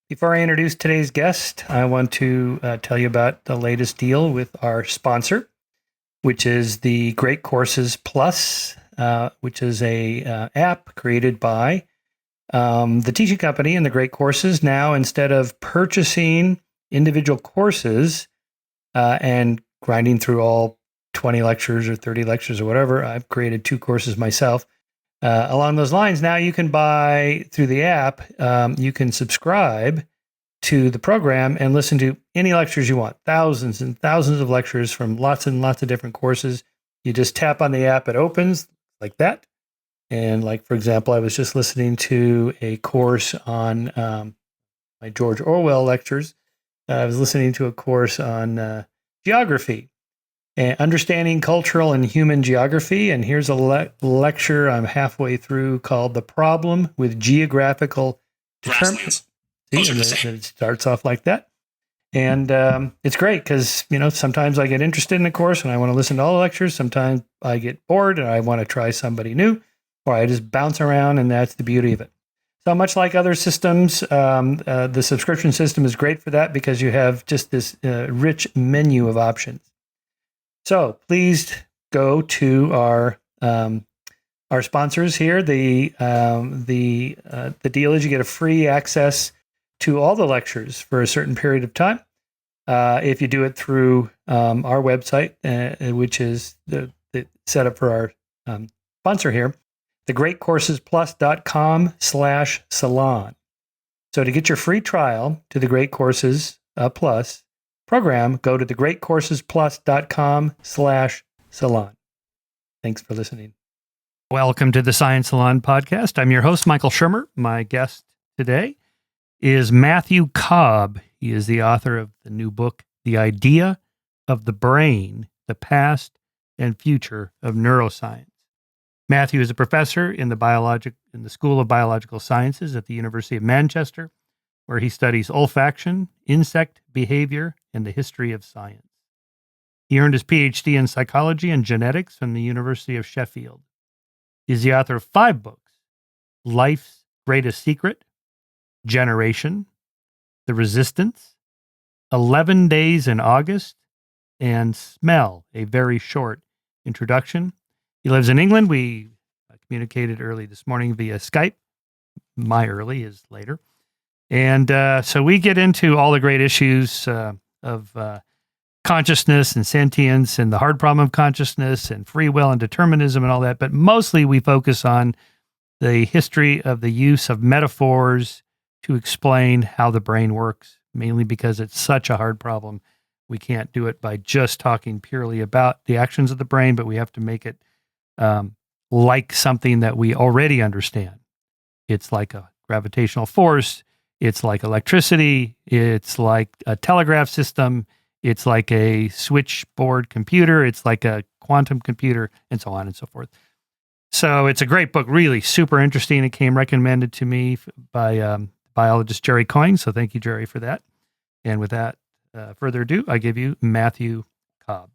Before I introduce today's guest, I want to tell you about the latest deal with our sponsor, which is the Great Courses Plus, which is a app created by the teaching company and the Great Courses. Now, instead of purchasing individual courses and grinding through all 20 lectures or 30 lectures or whatever, I've created 2 courses myself. Along those lines, now you can buy through the app, you can subscribe to the program and listen to any lectures you want, thousands and thousands of lectures from lots and lots of different courses. You just tap on the app, it opens like that. And like, for example, I was just listening to a course on my George Orwell lectures. I was listening to a course on geography. Understanding Cultural and Human Geography. And here's a lecture I'm halfway through called The Problem with Geographical Determinants. It starts off like that. And it's great because, sometimes I get interested in a course and I want to listen to all the lectures. Sometimes I get bored and I want to try somebody new, or I just bounce around, and that's the beauty of it. So much like other systems, the subscription system is great for that because you have just this rich menu of options. So please go to our sponsors here. The deal is you get a free access to all the lectures for a certain period of time. If you do it through our website, which is the setup for our sponsor here, thegreatcoursesplus.com/salon. So to get your free trial to the Great Courses Plus program, go to thegreatcoursesplus.com/salon. Thanks for listening. Welcome to the Science Salon podcast. I'm your host, Michael Shermer. My guest today is Matthew Cobb. He is the author of the new book, The Idea of the Brain, the Past and Future of Neuroscience. Matthew is a professor in the School of Biological Sciences at the University of Manchester, where he studies olfaction, insect behavior, and the history of science. He earned his PhD in psychology and genetics from the University of Sheffield. He is the author of 5 books: Life's Greatest Secret, Generation, The Resistance, 11 Days in August, and Smell, a very short introduction. He lives in England. We communicated early this morning via Skype. My early is later. And so we get into all the great issues of consciousness and sentience and the hard problem of consciousness and free will and determinism and all that. But mostly we focus on the history of the use of metaphors to explain how the brain works, mainly because it's such a hard problem. We can't do it by just talking purely about the actions of the brain, but we have to make it like something that we already understand. It's like a gravitational force. It's like electricity. It's like a telegraph system. It's like a switchboard computer. It's like a quantum computer, and so on and so forth. So it's a great book, really super interesting. It came recommended to me by biologist Jerry Coyne. So thank you, Jerry, for that. And with that, further ado, I give you Matthew Cobb.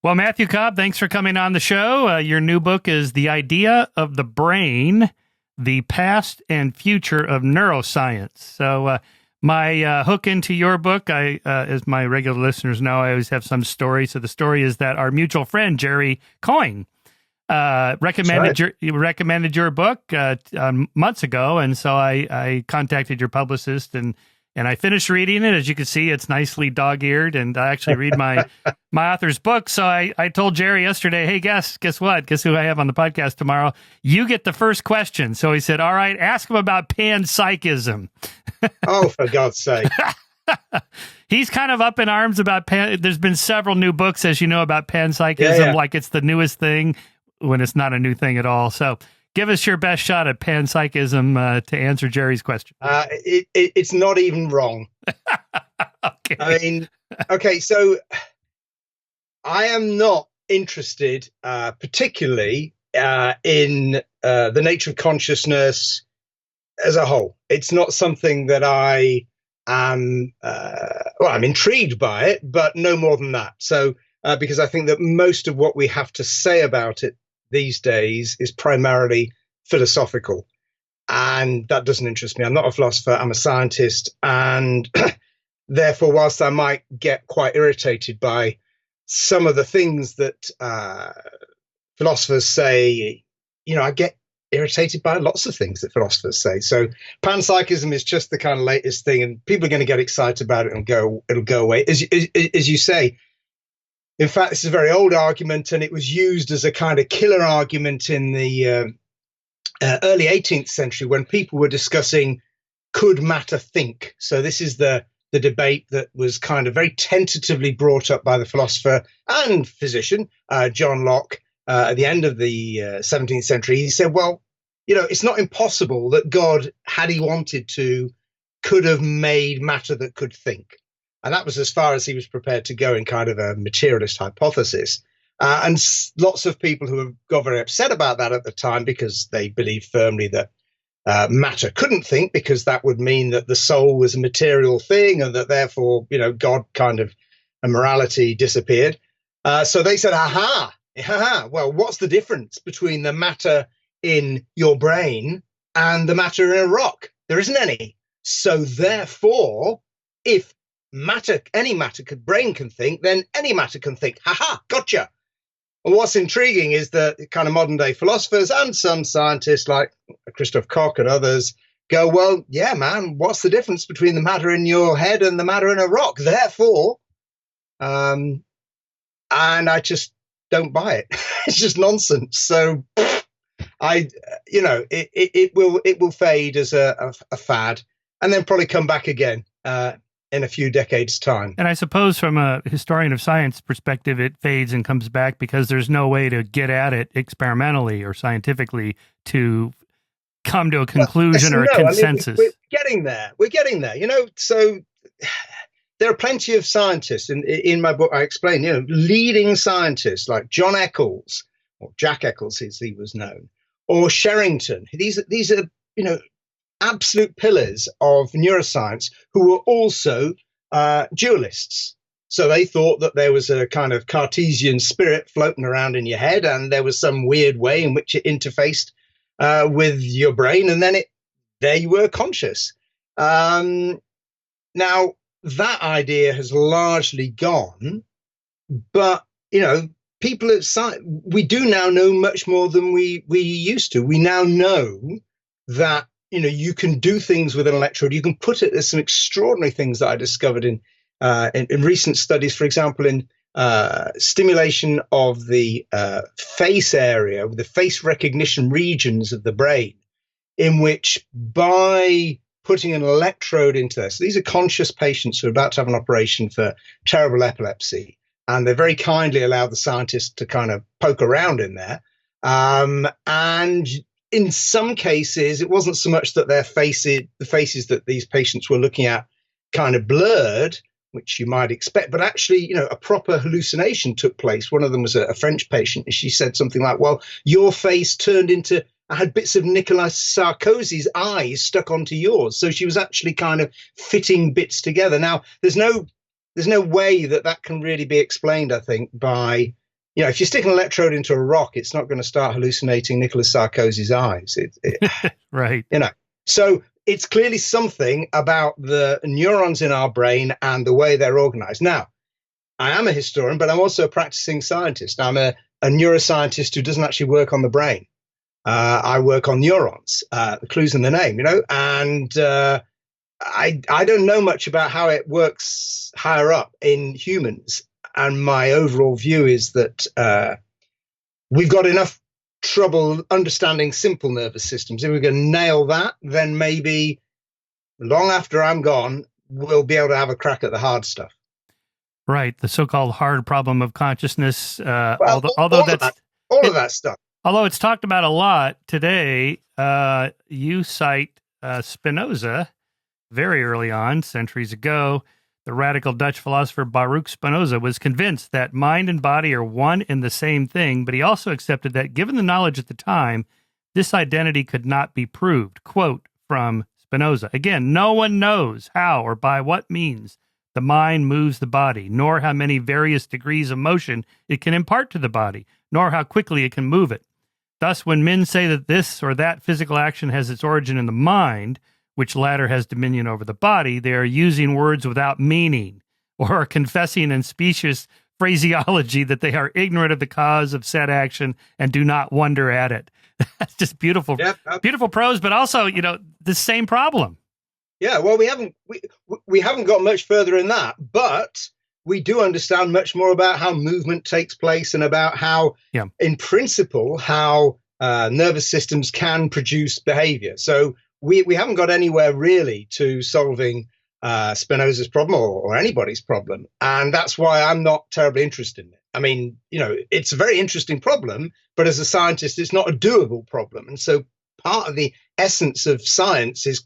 Well, Matthew Cobb, thanks for coming on the show. Your new book is The Idea of the Brain, the Past and Future of Neuroscience. So my hook into your book, as my regular listeners know, I always have some story. So the story is that our mutual friend, Jerry Coyne, recommended your book months ago, and so I contacted your publicist and I finished reading it. As you can see, it's nicely dog-eared, and I actually read my author's book. So I told Jerry yesterday, hey, guess what? Guess who I have on the podcast tomorrow? You get the first question. So he said, all right, ask him about panpsychism. Oh, for God's sake. He's kind of up in arms about there's been several new books, as you know, about panpsychism, like it's the newest thing when it's not a new thing at all. So give us your best shot at panpsychism to answer Jerry's question. It's not even wrong. Okay. I mean, okay, so I am not interested particularly in the nature of consciousness as a whole. It's not something that I am, I'm intrigued by it, but no more than that. So, because I think that most of what we have to say about it these days is primarily philosophical. and that doesn't interest me. I'm not a philosopher, I'm a scientist. And therefore, whilst I might get quite irritated by some of the things that philosophers say, I get irritated by lots of things that philosophers say. So panpsychism is just the kind of latest thing, and people are going to get excited about it and it'll go away. As you say, in fact, this is a very old argument, and it was used as a kind of killer argument in the early 18th century when people were discussing, could matter think? So this is the debate that was kind of very tentatively brought up by the philosopher and physician, John Locke, at the end of the 17th century. He said, well, it's not impossible that God, had he wanted to, could have made matter that could think. And that was as far as he was prepared to go in kind of a materialist hypothesis. And lots of people who got very upset about that at the time because they believed firmly that matter couldn't think, because that would mean that the soul was a material thing and that therefore, God kind of, and morality disappeared. So they said, well, what's the difference between the matter in your brain and the matter in a rock? There isn't any. So therefore, if any brain can think, then any matter can think. Gotcha. And what's intriguing is that kind of modern day philosophers and some scientists like Christoph Koch and others go, well, yeah, man, what's the difference between the matter in your head and the matter in a rock? Therefore, and I just don't buy it. It's just nonsense. So it will fade as a fad and then probably come back again in a few decades' time. And I suppose from a historian of science perspective, it fades and comes back because there's no way to get at it experimentally or scientifically to come to a conclusion or a consensus. We're getting there. So there are plenty of scientists. In my book, I explain, leading scientists like John Eccles, or Jack Eccles as he was known, or Sherrington. These are, absolute pillars of neuroscience who were also dualists. So they thought that there was a kind of Cartesian spirit floating around in your head, and there was some weird way in which it interfaced with your brain, and then there you were conscious. Now, that idea has largely gone, but, people at science, we do now know much more than we used to. We now know that you can do things with an electrode. You can put it. There's some extraordinary things that I discovered in recent studies, for example, in stimulation of the face area, the face recognition regions of the brain, in which by putting an electrode into this, so these are conscious patients who are about to have an operation for terrible epilepsy, and they very kindly allowed the scientists to kind of poke around in there. And in some cases, it wasn't so much that the faces that these patients were looking at kind of blurred, which you might expect, but actually, a proper hallucination took place. One of them was a French patient, and she said something like, well, your face turned into, I had bits of Nicolas Sarkozy's eyes stuck onto yours. So she was actually kind of fitting bits together. Now, there's no way that can really be explained, I think, by, if you stick an electrode into a rock, it's not going to start hallucinating Nicolas Sarkozy's eyes. Right. So it's clearly something about the neurons in our brain and the way they're organized. Now, I am a historian, but I'm also a practicing scientist. I'm a neuroscientist who doesn't actually work on the brain. I work on neurons, the clues in the name, and I don't know much about how it works higher up in humans. And my overall view is that we've got enough trouble understanding simple nervous systems. If we can nail that, then maybe long after I'm gone, we'll be able to have a crack at the hard stuff. Right, the so-called hard problem of consciousness. All of that stuff. Although it's talked about a lot today, you cite Spinoza very early on, centuries ago. The radical Dutch philosopher Baruch Spinoza was convinced that mind and body are one and the same thing, but he also accepted that, given the knowledge at the time, this identity could not be proved. Quote from Spinoza. Again, no one knows how or by what means the mind moves the body, nor how many various degrees of motion it can impart to the body, nor how quickly it can move it. Thus, when men say that this or that physical action has its origin in the mind, which latter has dominion over the body, they are using words without meaning, or are confessing in specious phraseology that they are ignorant of the cause of said action and do not wonder at it. That's just beautiful, beautiful prose, but also, the same problem. Yeah, well, we haven't got much further in that, but we do understand much more about how movement takes place and about how, in principle, how nervous systems can produce behavior. So we haven't got anywhere really to solving Spinoza's problem or anybody's problem. And that's why I'm not terribly interested in it. I mean, it's a very interesting problem, but as a scientist, it's not a doable problem. And so part of the essence of science is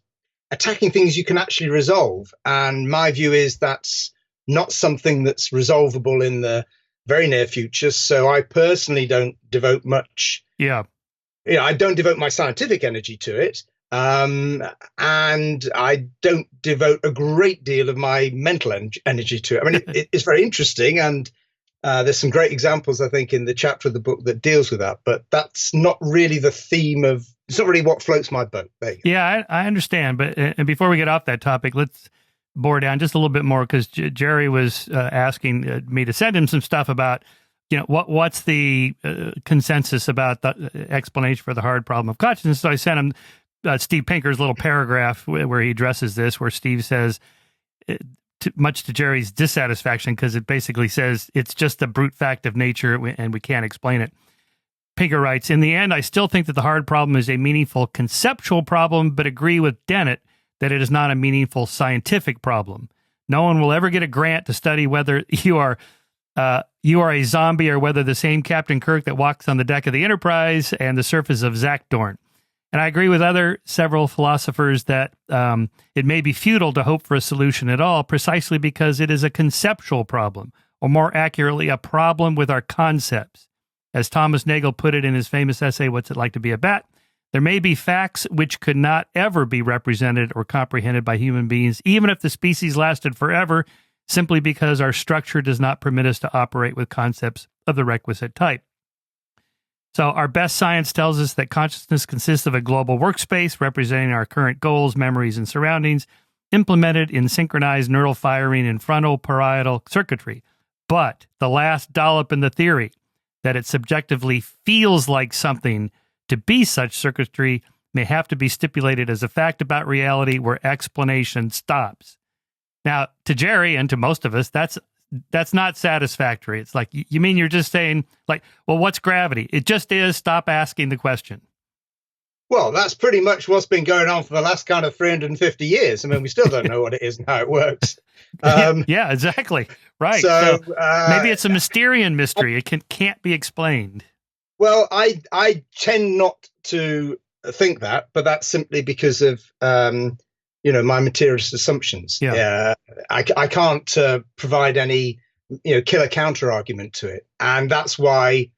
attacking things you can actually resolve. And my view is that's not something that's resolvable in the very near future. So I personally don't devote much. I don't devote my scientific energy to it. And I don't devote a great deal of my mental energy to it. I mean, it's very interesting. And there's some great examples, I think, in the chapter of the book that deals with that. But that's not really the theme of, it's not really what floats my boat. There you go. Yeah, I understand. But and before we get off that topic, let's bore down just a little bit more, because Jerry was asking me to send him some stuff about, what's the consensus about the explanation for the hard problem of consciousness. So I sent him Steve Pinker's little paragraph where he addresses this, where Steve says, much to Jerry's dissatisfaction, because it basically says it's just a brute fact of nature and we can't explain it. Pinker writes, in the end, I still think that the hard problem is a meaningful conceptual problem, but agree with Dennett that it is not a meaningful scientific problem. No one will ever get a grant to study whether you are a zombie or whether the same Captain Kirk that walks on the deck of the Enterprise and the surface of Zakdorn. And I agree with several philosophers that it may be futile to hope for a solution at all, precisely because it is a conceptual problem, or more accurately, a problem with our concepts. As Thomas Nagel put it in his famous essay, What's It Like to Be a Bat? There may be facts which could not ever be represented or comprehended by human beings, even if the species lasted forever, simply because our structure does not permit us to operate with concepts of the requisite type. So our best science tells us that consciousness consists of a global workspace representing our current goals, memories, and surroundings, implemented in synchronized neural firing and frontal parietal circuitry. But the last dollop in the theory, that it subjectively feels like something to be such circuitry, may have to be stipulated as a fact about reality where explanation stops. Now, to Jerry and to most of us, that's not satisfactory. It's like, you mean you're just saying, like, well, what's gravity? It just is. Stop asking the question. Well, that's pretty much what's been going on for the last kind of 350 years. I mean, we still don't know what it is and how it works. Yeah, exactly. Right. So maybe it's a Mysterian mystery. It can't be explained. Well, I tend not to think that, but that's simply because of, my materialist assumptions. I can't provide any, killer counter argument to it. And that's why,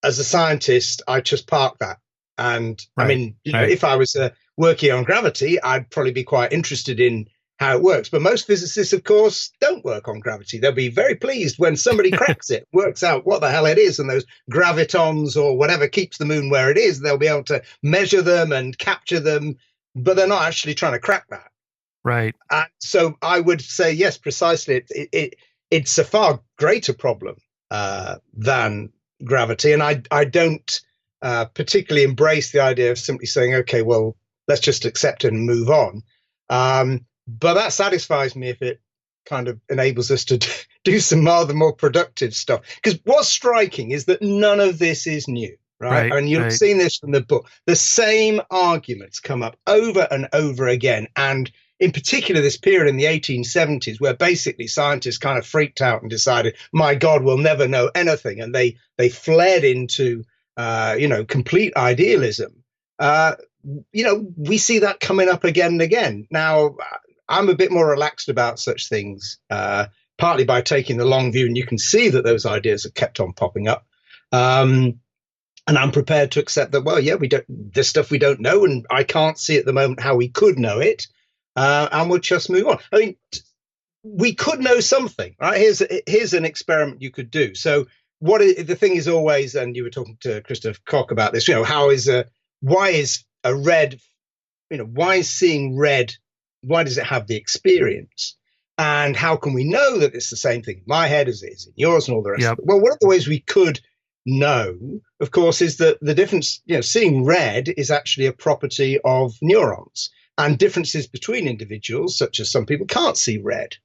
as a scientist, I just park that. And right. I mean, if I was working on gravity, I'd probably be quite interested in how it works. But most physicists, of course, don't work on gravity. They'll be very pleased when somebody cracks it, works out what the hell it is, and those gravitons or whatever keeps the moon where it is. They'll be able to measure them and capture them, but they're not actually trying to crack that. Right. So I would say, yes, precisely. It's a far greater problem than gravity. And I don't particularly embrace the idea of simply saying, okay, well, let's just accept it and move on. But that satisfies me if it kind of enables us to do some rather more productive stuff. Because what's striking is that none of this is new, right? And you've seen this from the book. The same arguments come up over and over again. And in particular, this period in the 1870s, where basically scientists kind of freaked out and decided, my God, we'll never know anything. And they fled into, complete idealism. We see that coming up again and again. Now, I'm a bit more relaxed about such things, partly by taking the long view, and you can see that those ideas have kept on popping up. And I'm prepared to accept that, well, yeah, there's stuff we don't know, and I can't see at the moment how we could know it, and we'll just move on. I mean, we could know something, right? Here's an experiment you could do. So the thing is always, and you were talking to Christopher Koch about this, why is a red, why is seeing red, why does it have the experience? And how can we know that it's the same thing in my head as it is in yours and all the rest of it? Well, one of the ways we could know, of course, is that the difference, seeing red is actually a property of neurons, and differences between individuals, such as some people can't see red.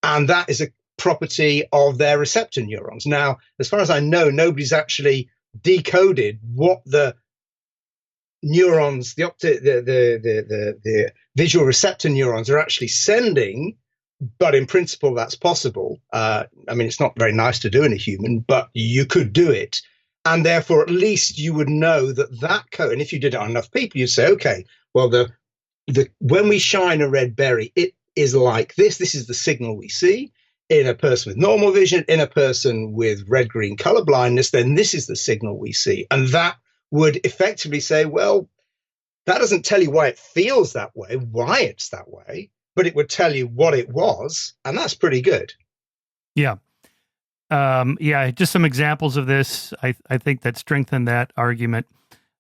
And that is a property of their receptor neurons. Now, as far as I know, nobody's actually decoded what the neurons, the visual receptor neurons are actually sending, but in principle, that's possible. I mean, it's not very nice to do in a human, but you could do it. And therefore, at least you would know that code. And if you did it on enough people, you'd say, okay, well, when we shine a red berry, it is like this. This is the signal we see. In a person with normal vision, in a person with red-green color blindness, then this is the signal we see. And that would effectively say, well, that doesn't tell you why it feels that way, why it's that way, but it would tell you what it was. And that's pretty good. Yeah. Just some examples of this, I think that strengthen that argument.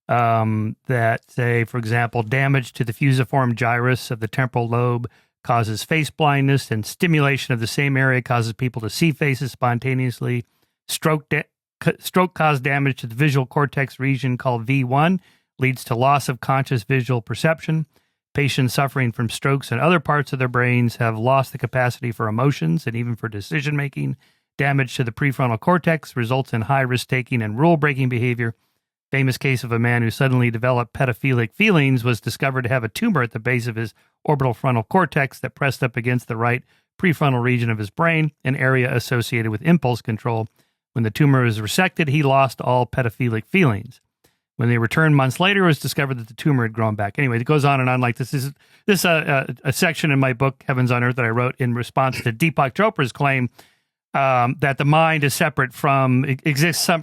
That say, for example, damage to the fusiform gyrus of the temporal lobe causes face blindness, and stimulation of the same area causes people to see faces spontaneously. Stroke caused damage to the visual cortex region called V1, leads to loss of conscious visual perception. Patients suffering from strokes in other parts of their brains have lost the capacity for emotions and even for decision-making. Damage to the prefrontal cortex results in high risk-taking and rule-breaking behavior. Famous case of a man who suddenly developed pedophilic feelings was discovered to have a tumor at the base of his orbital frontal cortex that pressed up against the right prefrontal region of his brain, an area associated with impulse control. When the tumor was resected, he lost all pedophilic feelings. When they returned months later, it was discovered that the tumor had grown back. Anyway, it goes on and on like this. This is a section in my book, Heavens on Earth, that I wrote in response to Deepak Chopra's claim that the mind is separate from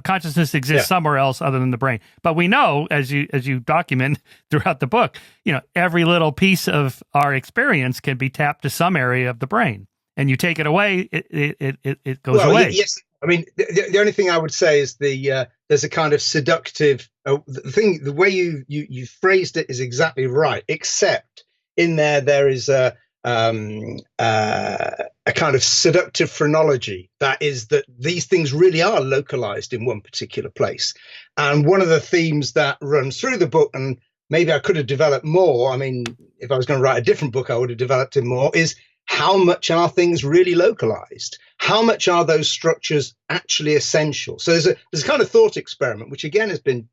consciousness exists somewhere else other than the brain. But we know, as you document throughout the book, every little piece of our experience can be tapped to some area of the brain, and you take it away, it goes away. Yes, I mean the only thing I would say is there's a kind of seductive the way you phrased it is exactly right, except in there is a kind of seductive phrenology, that is that these things really are localized in one particular place. And one of the themes that runs through the book, and maybe I could have developed more, I mean, if I was going to write a different book, I would have developed it more, is how much are things really localized? How much are those structures actually essential? So there's a kind of thought experiment, which again has been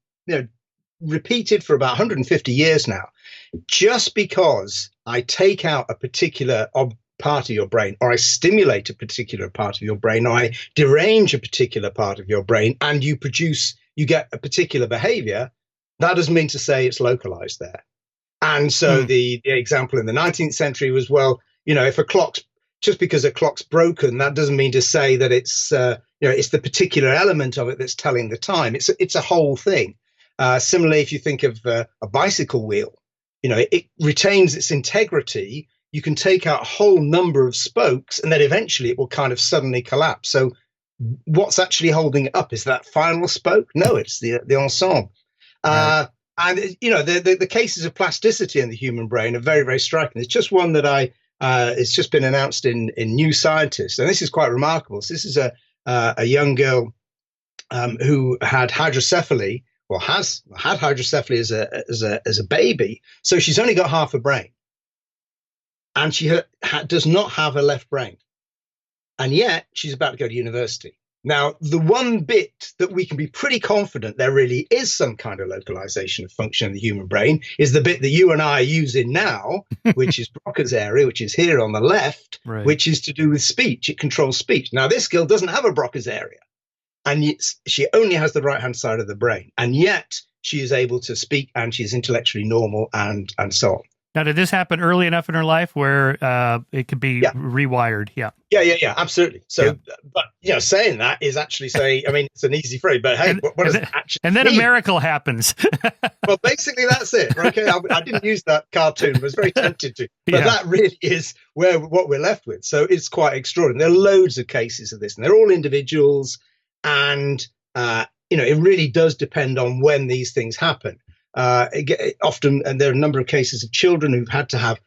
repeated for about 150 years now. Just because I take out a particular part of your brain, or I stimulate a particular part of your brain, or I derange a particular part of your brain, and you get a particular behavior, that doesn't mean to say it's localized there. And so the example in the 19th century was, well, if just because a clock's broken, that doesn't mean to say that it's the particular element of it that's telling the time. It's a whole thing. Similarly, if you think of a bicycle wheel, it retains its integrity. You can take out a whole number of spokes, and then eventually it will kind of suddenly collapse. So what's actually holding it up? Is that final spoke? No, it's the ensemble. Right. And the cases of plasticity in the human brain are very, very striking. It's just one that it's just been announced in New Scientist, and this is quite remarkable. So this is a young girl who had hydrocephaly, or has had hydrocephaly as a baby. So she's only got half a brain, and she does not have a left brain, and yet she's about to go to university. Now, the one bit that we can be pretty confident there really is some kind of localization of function in the human brain is the bit that you and I are using now, which is Broca's area, which is here on the left, right, which is to do with speech. It controls speech. Now, this girl doesn't have a Broca's area, and she only has the right-hand side of the brain, and yet she is able to speak, and she's intellectually normal, and so on. Now, did this happen early enough in her life where it could be rewired? Yeah, absolutely. So, but saying that is actually saying, I mean, it's an easy phrase, but hey, what does it actually mean? And then a miracle happens. Well, basically that's it. Okay, I didn't use that cartoon. I was very tempted to, but that really is what we're left with. So it's quite extraordinary. There are loads of cases of this, and they're all individuals. And, it really does depend on when these things happen. Often, and there are a number of cases of children who've had to have,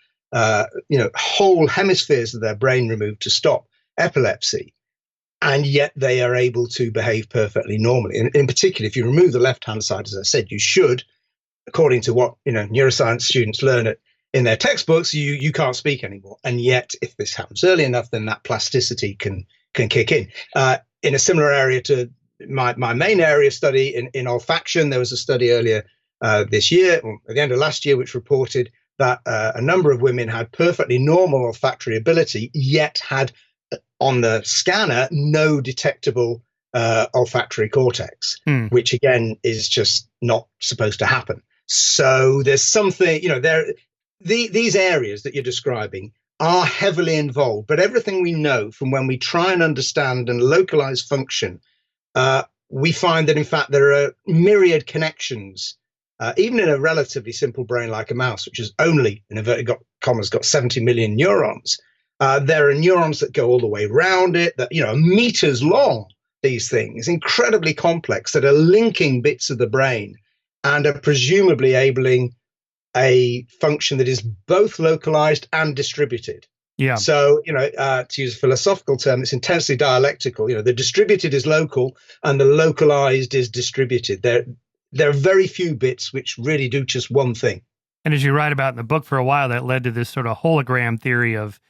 whole hemispheres of their brain removed to stop epilepsy. And yet they are able to behave perfectly normally. And in particular, if you remove the left-hand side, as I said, you should, according to what neuroscience students learn in their textbooks, you can't speak anymore. And yet, if this happens early enough, then that plasticity can kick in. In a similar area to my main area of study in olfaction, there was a study earlier this year, or at the end of last year, which reported that a number of women had perfectly normal olfactory ability, yet had on the scanner no detectable olfactory cortex, which again is just not supposed to happen. So there's something, these areas that you're describing are heavily involved, but everything we know from when we try and understand and localize function, we find that in fact there are myriad connections, even in a relatively simple brain like a mouse, which is only, in inverted commas, got 70 million neurons. There are neurons that go all the way around it, that, are meters long, these things, incredibly complex, that are linking bits of the brain and are presumably enabling a function that is both localized and distributed. Yeah. So, to use a philosophical term, it's intensely dialectical. The distributed is local and the localized is distributed. There are very few bits which really do just one thing. And as you write about in the book, for a while, that led to this sort of hologram theory of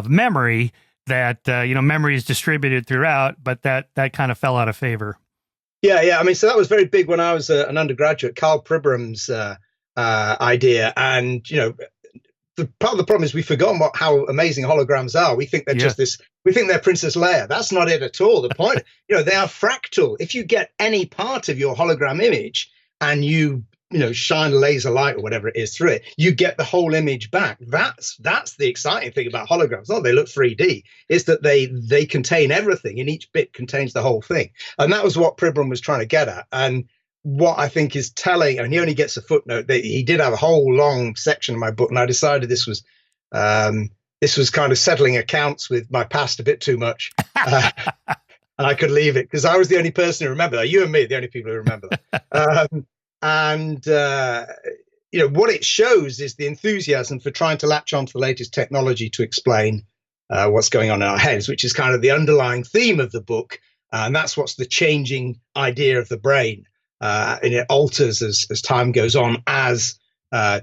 memory, that, memory is distributed throughout, but that kind of fell out of favor. Yeah. I mean, so that was very big when I was an undergraduate. Carl Pribram's idea. And, part of the problem is we've forgotten how amazing holograms are. We think they're just we think they're Princess Leia. That's not it at all. The point, they are fractal. If you get any part of your hologram image and you shine a laser light or whatever it is through it, you get the whole image back. That's the exciting thing about holograms. Not they look 3D, is that they contain everything, and each bit contains the whole thing. And that was what Pribram was trying to get at. And what I think is telling, and he only gets a footnote, that he did have a whole long section in my book, and I decided this was kind of settling accounts with my past a bit too much. And I could leave it because I was the only person who remember that. You and me are the only people who remember that. What it shows is the enthusiasm for trying to latch onto the latest technology to explain what's going on in our heads, which is kind of the underlying theme of the book. And that's what's the changing idea of the brain. And it alters as time goes on, as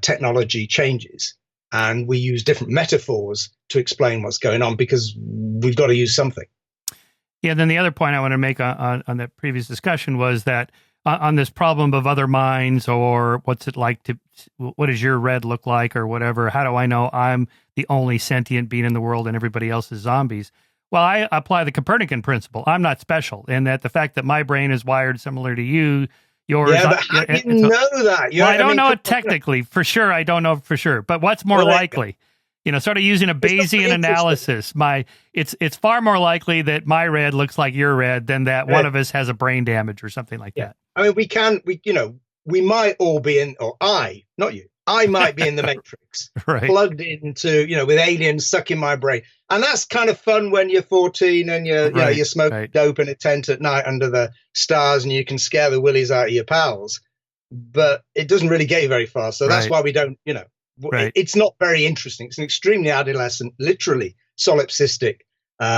technology changes. And we use different metaphors to explain what's going on because we've got to use something. Yeah, then the other point I want to make on that previous discussion was that on this problem of other minds, or what's it like what does your red look like, or whatever, how do I know I'm the only sentient being in the world and everybody else is zombies? Well, I apply the Copernican Principle. I'm not special, and that the fact that my brain is wired similar to yours. Yeah, but how do you know that? I don't know it technically, for sure. I don't know for sure. But what's more likely? Sort of using a Bayesian analysis, it's far more likely that my red looks like your red than that one of us has a brain damage or something like that. I mean, we might all be in, or not you, I might be in the Matrix, right, plugged into, with aliens sucking my brain. And that's kind of fun when you're 14 and you're smoking dope in a tent at night under the stars and you can scare the willies out of your pals. But it doesn't really get you very far. So that's why we don't, it's not very interesting. It's an extremely adolescent, literally solipsistic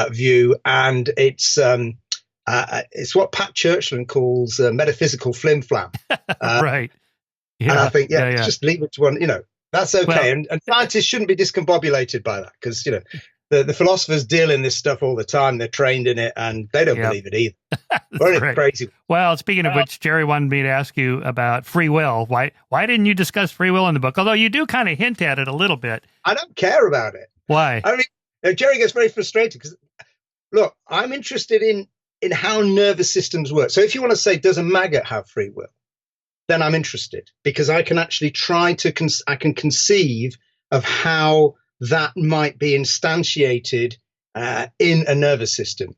view. And it's what Pat Churchland calls metaphysical flim-flam. Right. Yeah. And I think, just leave it to one, that's okay. Well, and scientists shouldn't be discombobulated by that because, the philosophers deal in this stuff all the time. They're trained in it and they don't believe it either. Right. Crazy. Well, speaking of which, Jerry wanted me to ask you about free will. Why didn't you discuss free will in the book? Although you do kind of hint at it a little bit. I don't care about it. Why? I mean, Jerry gets very frustrated because, look, I'm interested in how nervous systems work. So if you want to say, does a maggot have free will? Then I'm interested because I can actually try to conceive of how that might be instantiated in a nervous system.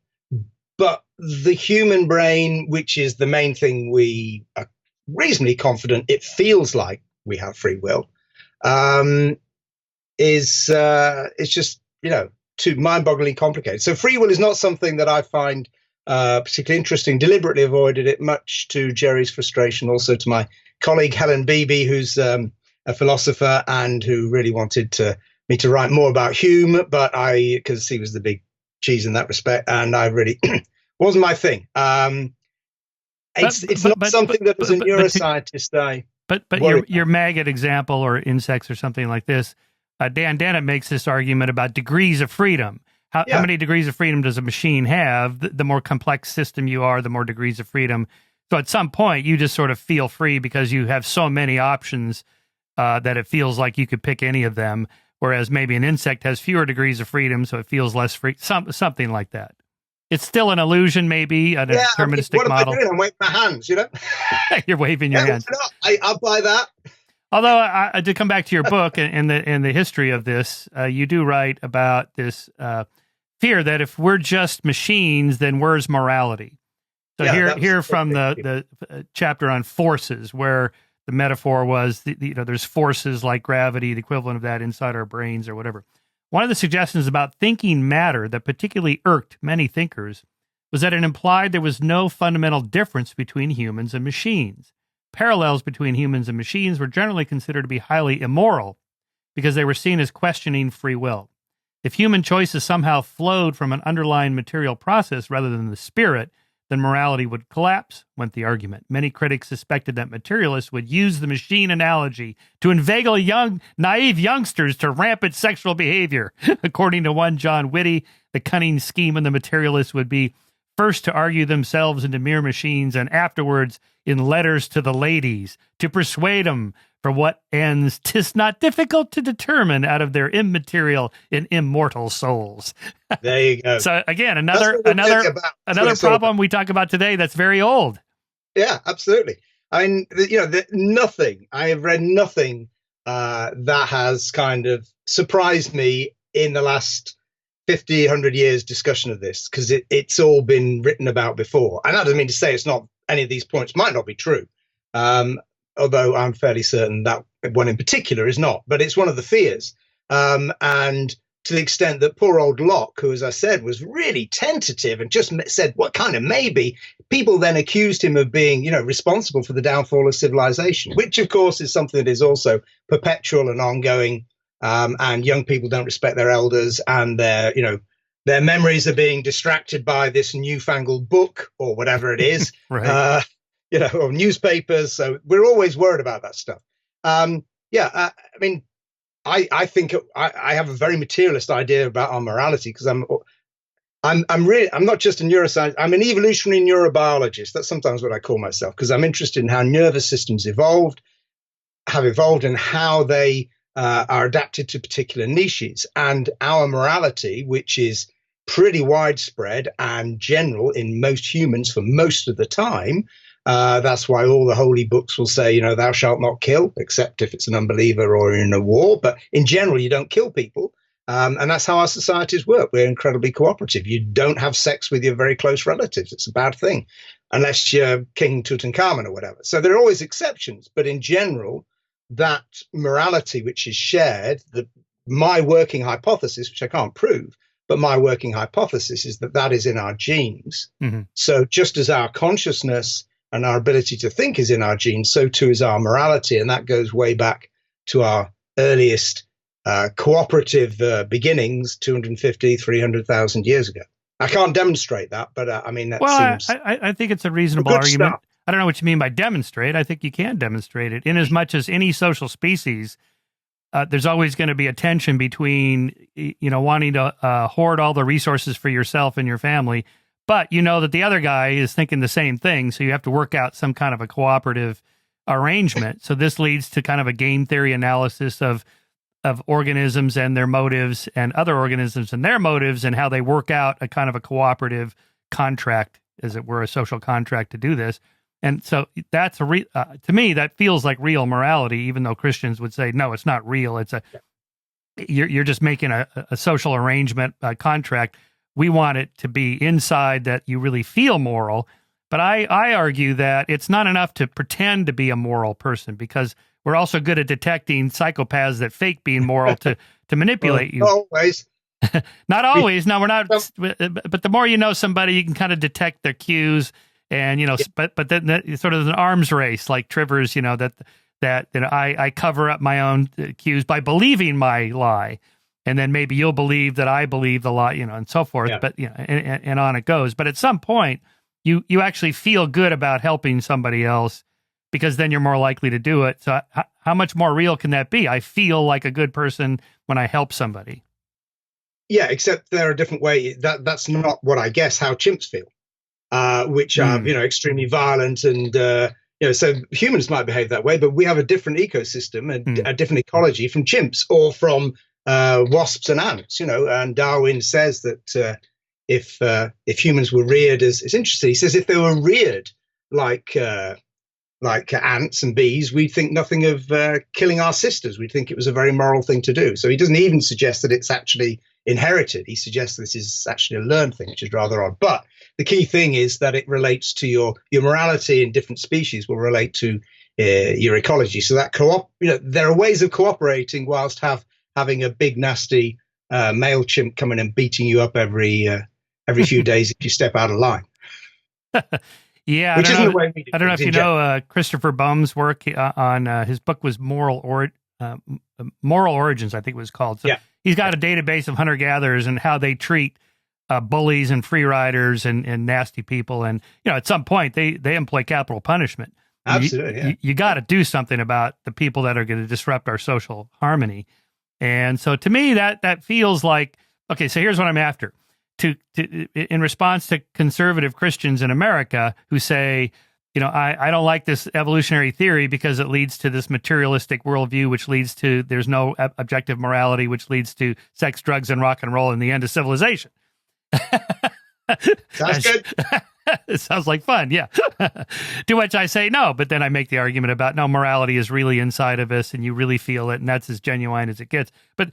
But the human brain, which is the main thing we are reasonably confident it feels like we have free will, is just, too mind-bogglingly complicated. So free will is not something that I find particularly interesting. Deliberately avoided it, much to Jerry's frustration, also to my colleague Helen Beebe, who's a philosopher and who really wanted me to write more about Hume, but because he was the big cheese in that respect, and I really wasn't my thing. It's not something that as a neuroscientist But your maggot example or insects or something like this, Dan Dennett makes this argument about degrees of freedom. How many degrees of freedom does a machine have? The more complex system you are, the more degrees of freedom. So at some point, you just sort of feel free because you have so many options that it feels like you could pick any of them, whereas maybe an insect has fewer degrees of freedom, so it feels less free, something like that. It's still an illusion, maybe, a deterministic what model. Am I doing? I'm waving my hands, You're waving your hands. I'll buy that. Although, to come back to your book and the history of this, you do write about this fear that if we're just machines, then where's morality? So here from the chapter on forces, where the metaphor was, there's forces like gravity, the equivalent of that inside our brains or whatever. One of the suggestions about thinking matter that particularly irked many thinkers was that it implied there was no fundamental difference between humans and machines. Parallels between humans and machines were generally considered to be highly immoral because they were seen as questioning free will. If human choices somehow flowed from an underlying material process rather than the spirit, then morality would collapse, went the argument. Many critics suspected that materialists would use the machine analogy to inveigle naive youngsters to rampant sexual behavior. According to one John Whitty, the cunning scheme of the materialists would be first to argue themselves into mere machines and afterwards in letters to the ladies to persuade them for what ends 'tis not difficult to determine out of their immaterial and immortal souls. There you go. So again, another problem we talk about today that's very old. Yeah, absolutely. I mean, nothing. I have read nothing that has kind of surprised me in the last 50, 100 years discussion of this, because it's all been written about before. And that doesn't mean to say it's not, any of these points might not be true. Although I'm fairly certain that one in particular is not, but it's one of the fears. And to the extent that poor old Locke, who, as I said, was really tentative and just said, what kind of maybe, people then accused him of being, responsible for the downfall of civilization, which, of course, is something that is also perpetual and ongoing. And young people don't respect their elders, and their memories are being distracted by this newfangled book or whatever it is. Right. Or newspapers. So we're always worried about that stuff. I mean, I think I have a very materialist idea about our morality, because I'm not just a neuroscientist. I'm an evolutionary neurobiologist. That's sometimes what I call myself, because I'm interested in how nervous systems have evolved, and how they are adapted to particular niches. And our morality, which is pretty widespread and general in most humans for most of the time. That's why all the holy books will say, thou shalt not kill, except if it's an unbeliever or in a war. But in general, you don't kill people. And that's how our societies work. We're incredibly cooperative. You don't have sex with your very close relatives. It's a bad thing, unless you're King Tutankhamun or whatever. So there are always exceptions. But in general, that morality, which is shared, my working hypothesis, which I can't prove, but my working hypothesis is that is in our genes. Mm-hmm. So just as our consciousness and our ability to think is in our genes, so too is our morality. And that goes way back to our earliest cooperative beginnings 250, 300,000 years ago. I can't demonstrate that, but I mean, that seems... I think it's a reasonable argument. Start. I don't know what you mean by demonstrate. I think you can demonstrate it. In as much as any social species, there's always going to be a tension between, wanting to hoard all the resources for yourself and your family, but that the other guy is thinking the same thing. So you have to work out some kind of a cooperative arrangement. So this leads to kind of a game theory analysis of organisms and their motives, and other organisms and their motives, and how they work out a kind of a cooperative contract, as it were, a social contract to do this. And so that's to me, that feels like real morality, even though Christians would say, no, it's not real. You're just making a social arrangement, a contract. We want it to be inside that you really feel moral. But I argue that it's not enough to pretend to be a moral person, because we're also good at detecting psychopaths that fake being moral to manipulate you. Always. Not always. No, we're not. Well, But the more you know somebody, you can kind of detect their cues, and but then it's sort of an arms race, like Trivers. That I cover up my own cues by believing my lie, and then maybe you'll believe that I believe the lie, and so forth. Yeah. But and on it goes. But at some point, you actually feel good about helping somebody else, because then you're more likely to do it. So how much more real can that be? I feel like a good person when I help somebody. Yeah, except there are different ways. That's not what I guess how chimps feel, which are extremely violent, and so humans might behave that way, but we have a different ecosystem and a different ecology from chimps or from wasps and ants. And Darwin says that if humans were reared as, it's interesting. He says if they were reared like ants and bees, we'd think nothing of killing our sisters. We'd think it was a very moral thing to do. So he doesn't even suggest that it's actually inherited. He suggests this is actually a learned thing, which is rather odd. But the key thing is that it relates to your morality in different species will relate to your ecology. So that there are ways of cooperating whilst having a big nasty male chimp coming and beating you up every few days if you step out of line. Yeah, which isn't the way we do. I don't know if you know Christopher Bum's work on his book was Moral Origins, I think it was called. So he's got a database of hunter-gatherers and how they treat bullies and free riders and nasty people. And, at some point they employ capital punishment. Absolutely. You got to do something about the people that are going to disrupt our social harmony. And so to me, that feels like, okay, so here's what I'm after. In response to conservative Christians in America who say, I don't like this evolutionary theory because it leads to this materialistic worldview, which leads to there's no objective morality, which leads to sex, drugs, and rock and roll and the end of civilization. Sounds good. It sounds like fun, yeah. To which I say no, but then I make the argument about no, morality is really inside of us, and you really feel it, and that's as genuine as it gets. But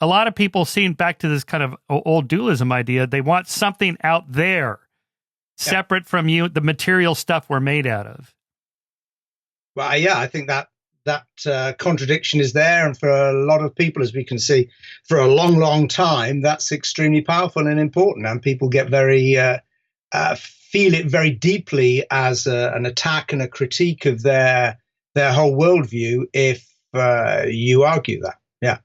a lot of people, seeing back to this kind of old dualism idea, they want something out there, separate from you, the material stuff we're made out of. Well, yeah, I think that contradiction is there, and for a lot of people, as we can see, for a long, long time, that's extremely powerful and important, and people get very feel it very deeply as an attack and a critique of their whole worldview if you argue that. Yeah.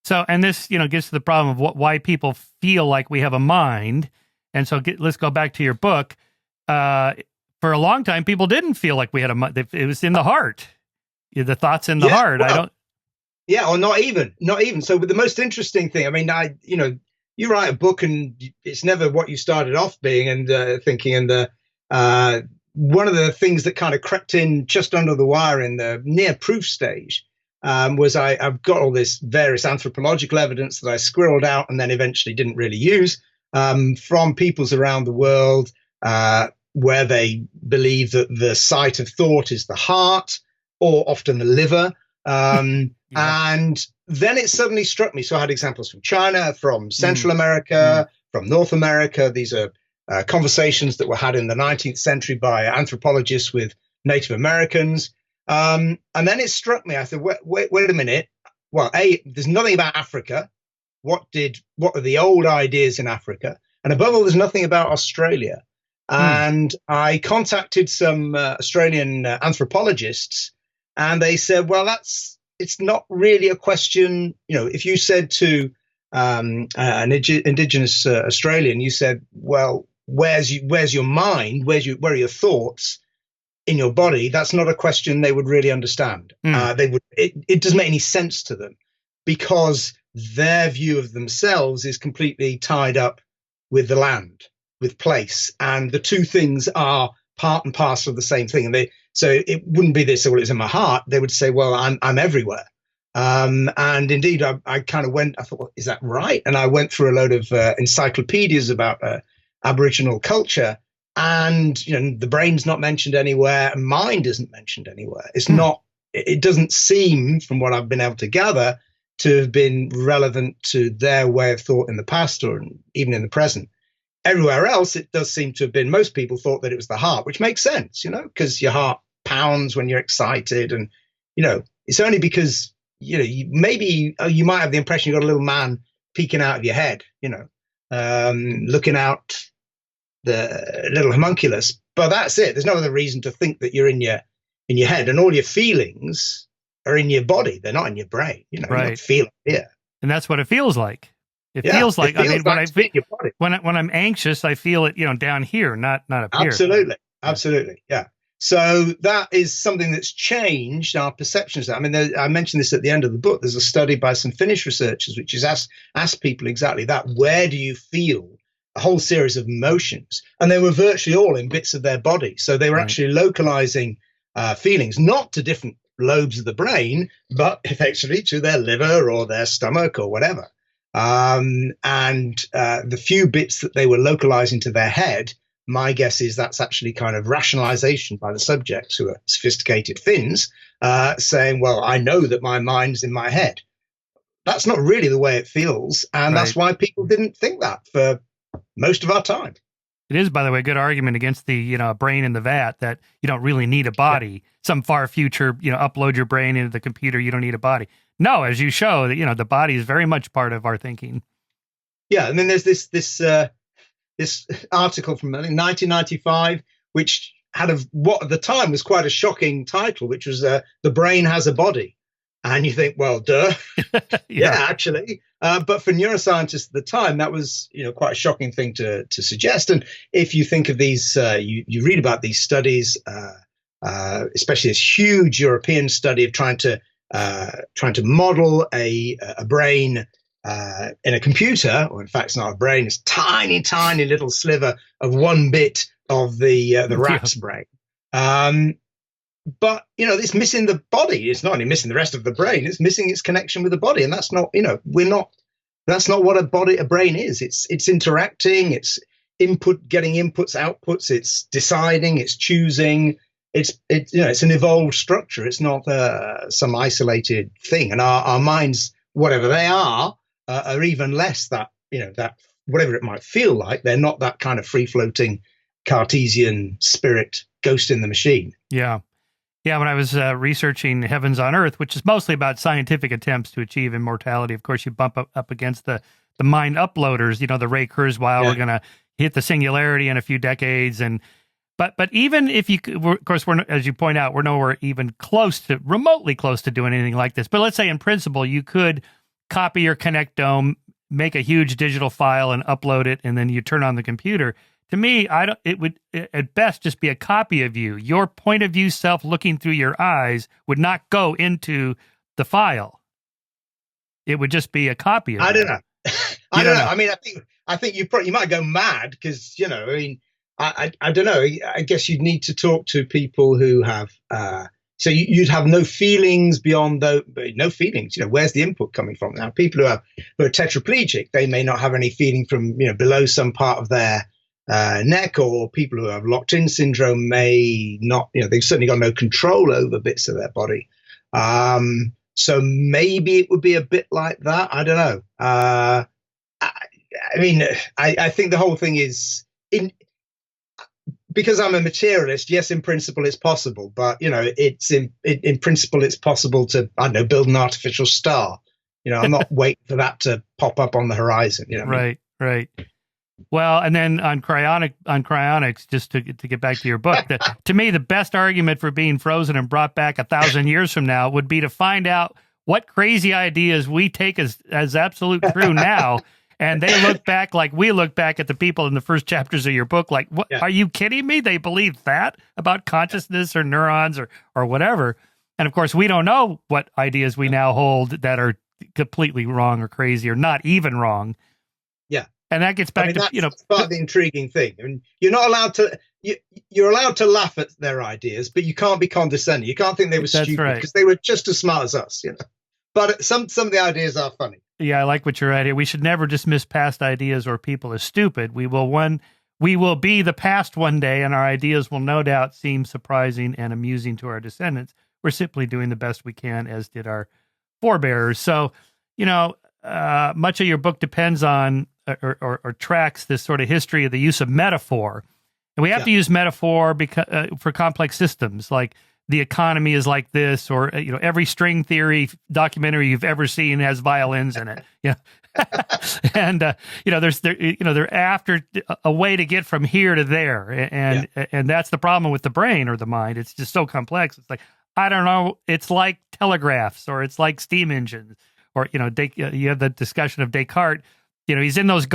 So, and this, gets to the problem of why people feel like we have a mind. And so let's go back to your book. For a long time, people didn't feel like we had a mind. It was in the heart. The thoughts in the heart. Well, yeah, or not even. So, but the most interesting thing, I mean, you write a book and it's never what you started off being and thinking. And one of the things that kind of crept in just under the wire in the near proof stage was I've got all this various anthropological evidence that I squirreled out and then eventually didn't really use from peoples around the world where they believe that the site of thought is the heart or often the liver. And then it suddenly struck me. So I had examples from China, from Central America, from North America. These are conversations that were had in the 19th century by anthropologists with Native Americans. And then it struck me. I said, wait a minute. Well, there's nothing about Africa. What are the old ideas in Africa? And above all, there's nothing about Australia. And I contacted some Australian anthropologists, and they said, well, it's not really a question. If you said to an indigenous Australian, you said, well, where's your mind? Where are your thoughts in your body? That's not a question they would really understand. It doesn't make any sense to them because their view of themselves is completely tied up with the land, with place. And the two things are part and parcel of the same thing. And so it wouldn't be this, well, it's in my heart. They would say, well, I'm everywhere. And indeed, I kind of I thought, well, is that right? And I went through a load of encyclopedias about Aboriginal culture, and the brain's not mentioned anywhere, and mind isn't mentioned anywhere. It's not. It doesn't seem, from what I've been able to gather, to have been relevant to their way of thought in the past or even in the present. Everywhere else, it does seem to have been. Most people thought that it was the heart, which makes sense, because your heart pounds when you're excited, and it's only because you might have the impression you've got a little man peeking out of your head, looking out the little homunculus. But that's it. There's no other reason to think that you're in your head, and all your feelings are in your body. They're not in your brain. You don't feel it here. And that's what it feels like. It feels like, when I'm anxious, I feel it, down here, not up here. Absolutely. Yeah. So that is something that's changed our perceptions. I mean, I mentioned this at the end of the book. There's a study by some Finnish researchers, which is ask people exactly that. Where do you feel a whole series of emotions? And they were virtually all in bits of their body. So they were actually localizing feelings, not to different lobes of the brain, but effectively to their liver or their stomach or whatever. And the few bits that they were localizing to their head, my guess is that's actually kind of rationalization by the subjects, who are sophisticated Finns, saying, well, I know that my mind's in my head. That's not really the way it feels. And that's why people didn't think that for most of our time. It is, by the way, a good argument against the, brain in the vat, that you don't really need a body. Some far future, upload your brain into the computer, you don't need a body. No, as you show, that the body is very much part of our thinking. Yeah, and then there's this article from 1995, which had what at the time was quite a shocking title, which was "The Brain Has a Body," and you think, well, duh, yeah, actually. But for neuroscientists at the time, that was quite a shocking thing to suggest. And if you think of these, you read about these studies, especially this huge European study of trying to model a brain in a computer, or in fact, it's not a brain; it's tiny, tiny little sliver of one bit of the rat's brain. But it's missing the body. It's not only missing the rest of the brain; it's missing its connection with the body, and that's not. That's not what a brain is. It's interacting. It's getting inputs, outputs. It's deciding. It's choosing. It's an evolved structure. It's not some isolated thing. And our minds, whatever they are even less that whatever it might feel like. They're not that kind of free floating Cartesian spirit ghost in the machine. Yeah. Yeah, when I was researching Heavens on Earth, which is mostly about scientific attempts to achieve immortality, of course, you bump up against the mind uploaders, the Ray Kurzweil, we're going to hit the singularity in a few decades. But even if of course, as you point out, we're nowhere even remotely close to doing anything like this. But let's say in principle, you could copy your connectome, make a huge digital file and upload it, and then you turn on the computer. To me, it would at best just be a copy of you. Your point of view self looking through your eyes would not go into the file. It would just be a copy of you. I don't know. I don't know. I mean, I think you might go mad because, I don't know. I guess you'd need to talk to people who have, so you'd have no feelings beyond no feelings. Where's the input coming from? Now, people who are tetraplegic, they may not have any feeling from, below some part of their neck, or people who have locked-in syndrome may not, they've certainly got no control over bits of their body. So maybe it would be a bit like that. I don't know. I think the whole thing is, because I'm a materialist, yes, in principle it's possible, but it's in principle it's possible to, I don't know, build an artificial star. I'm not waiting for that to pop up on the horizon. Right. Well, and then on cryonics, just to get back to your book, to me, the best argument for being frozen and brought back 1,000 years from now would be to find out what crazy ideas we take as absolute true now. And they look back like we look back at the people in the first chapters of your book, like, what? Yeah. Are you kidding me? They believe that about consciousness or neurons or whatever. And of course, we don't know what ideas we now hold that are completely wrong or crazy or not even wrong. Yeah. And that gets back to, that's part of the intriguing thing. I mean, you're not allowed to, you're allowed to laugh at their ideas, but you can't be condescending. You can't think they were stupid because they were just as smart as us, But some of the ideas are funny. Yeah, I like what you're at here. We should never dismiss past ideas or people as stupid. We will be the past one day, and our ideas will no doubt seem surprising and amusing to our descendants. We're simply doing the best we can, as did our forebears. So, much of your book depends on or tracks this sort of history of the use of metaphor. And we have to use metaphor because for complex systems like the economy is like this, or every string theory documentary you've ever seen has violins in it. And they're after a way to get from here to there, and that's the problem with the brain or the mind. It's just so complex. It's like, I don't know. It's like telegraphs, or it's like steam engines, or you have the discussion of Descartes. He's in those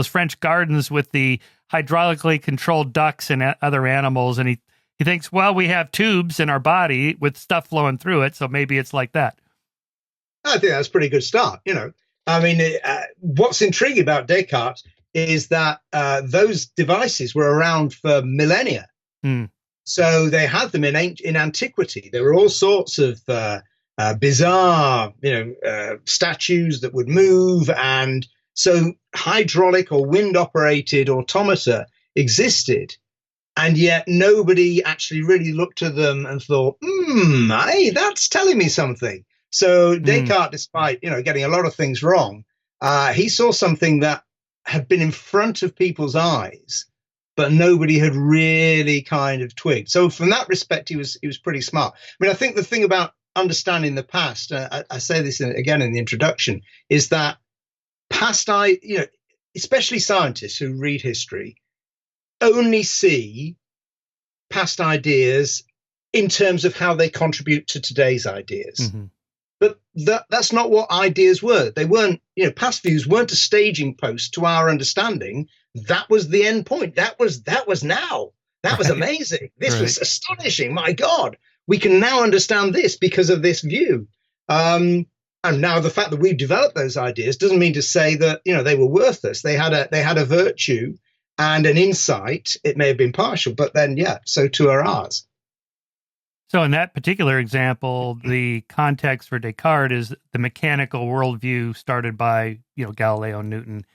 French gardens with the hydraulically controlled ducks and other animals, and he thinks, well, we have tubes in our body with stuff flowing through it, so maybe it's like that. I think that's a pretty good start. I mean, what's intriguing about Descartes is that those devices were around for millennia. So they had them in antiquity. There were all sorts of bizarre, statues that would move, and so hydraulic or wind-operated automata existed. And yet nobody actually really looked at them and thought, hey, that's telling me something. So Descartes, despite, getting a lot of things wrong, he saw something that had been in front of people's eyes, but nobody had really kind of twigged. So from that respect, he was pretty smart. I mean, I think the thing about understanding the past, I say this again in the introduction, is that especially scientists who read history, only see past ideas in terms of how they contribute to today's ideas. But that's not what ideas were. They weren't, past views weren't a staging post to our understanding. That was the end point. That was now. That was amazing. This was astonishing. My God, we can now understand this because of this view. And now the fact that we've developed those ideas doesn't mean to say that, they were worthless. They had a virtue and an insight. It may have been partial, but then, so too are ours. So in that particular example, the context for Descartes is the mechanical worldview started by, Galileo and Newton,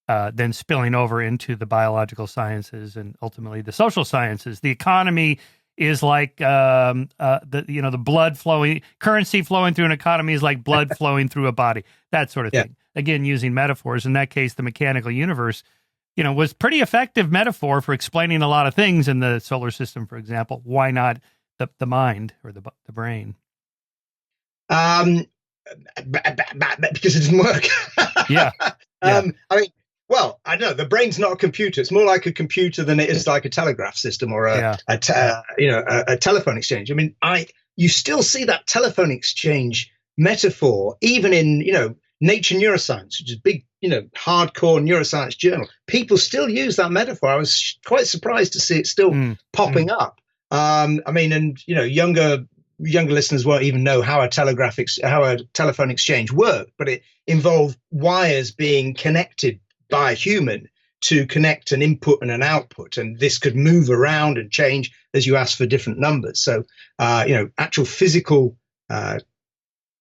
then spilling over into the biological sciences and ultimately the social sciences. The economy is like the blood flowing, currency flowing through an economy is like blood flowing through a body, that sort of thing. Again, using metaphors. In that case, the mechanical universe, was pretty effective metaphor for explaining a lot of things in the solar system, for example. Why not the mind or the brain? Because it doesn't work. I mean, well, I don't know. The brain's not a computer. It's more like a computer than it is like a telegraph system or a telephone exchange. I mean, you still see that telephone exchange metaphor even in Nature Neuroscience, which is a big hardcore neuroscience journal. People still use that metaphor. I was quite surprised to see it still popping up. I mean, and younger listeners won't even know how a telephone exchange worked, but it involved wires being connected by a human to connect an input and an output, and this could move around and change as you ask for different numbers. So, actual physical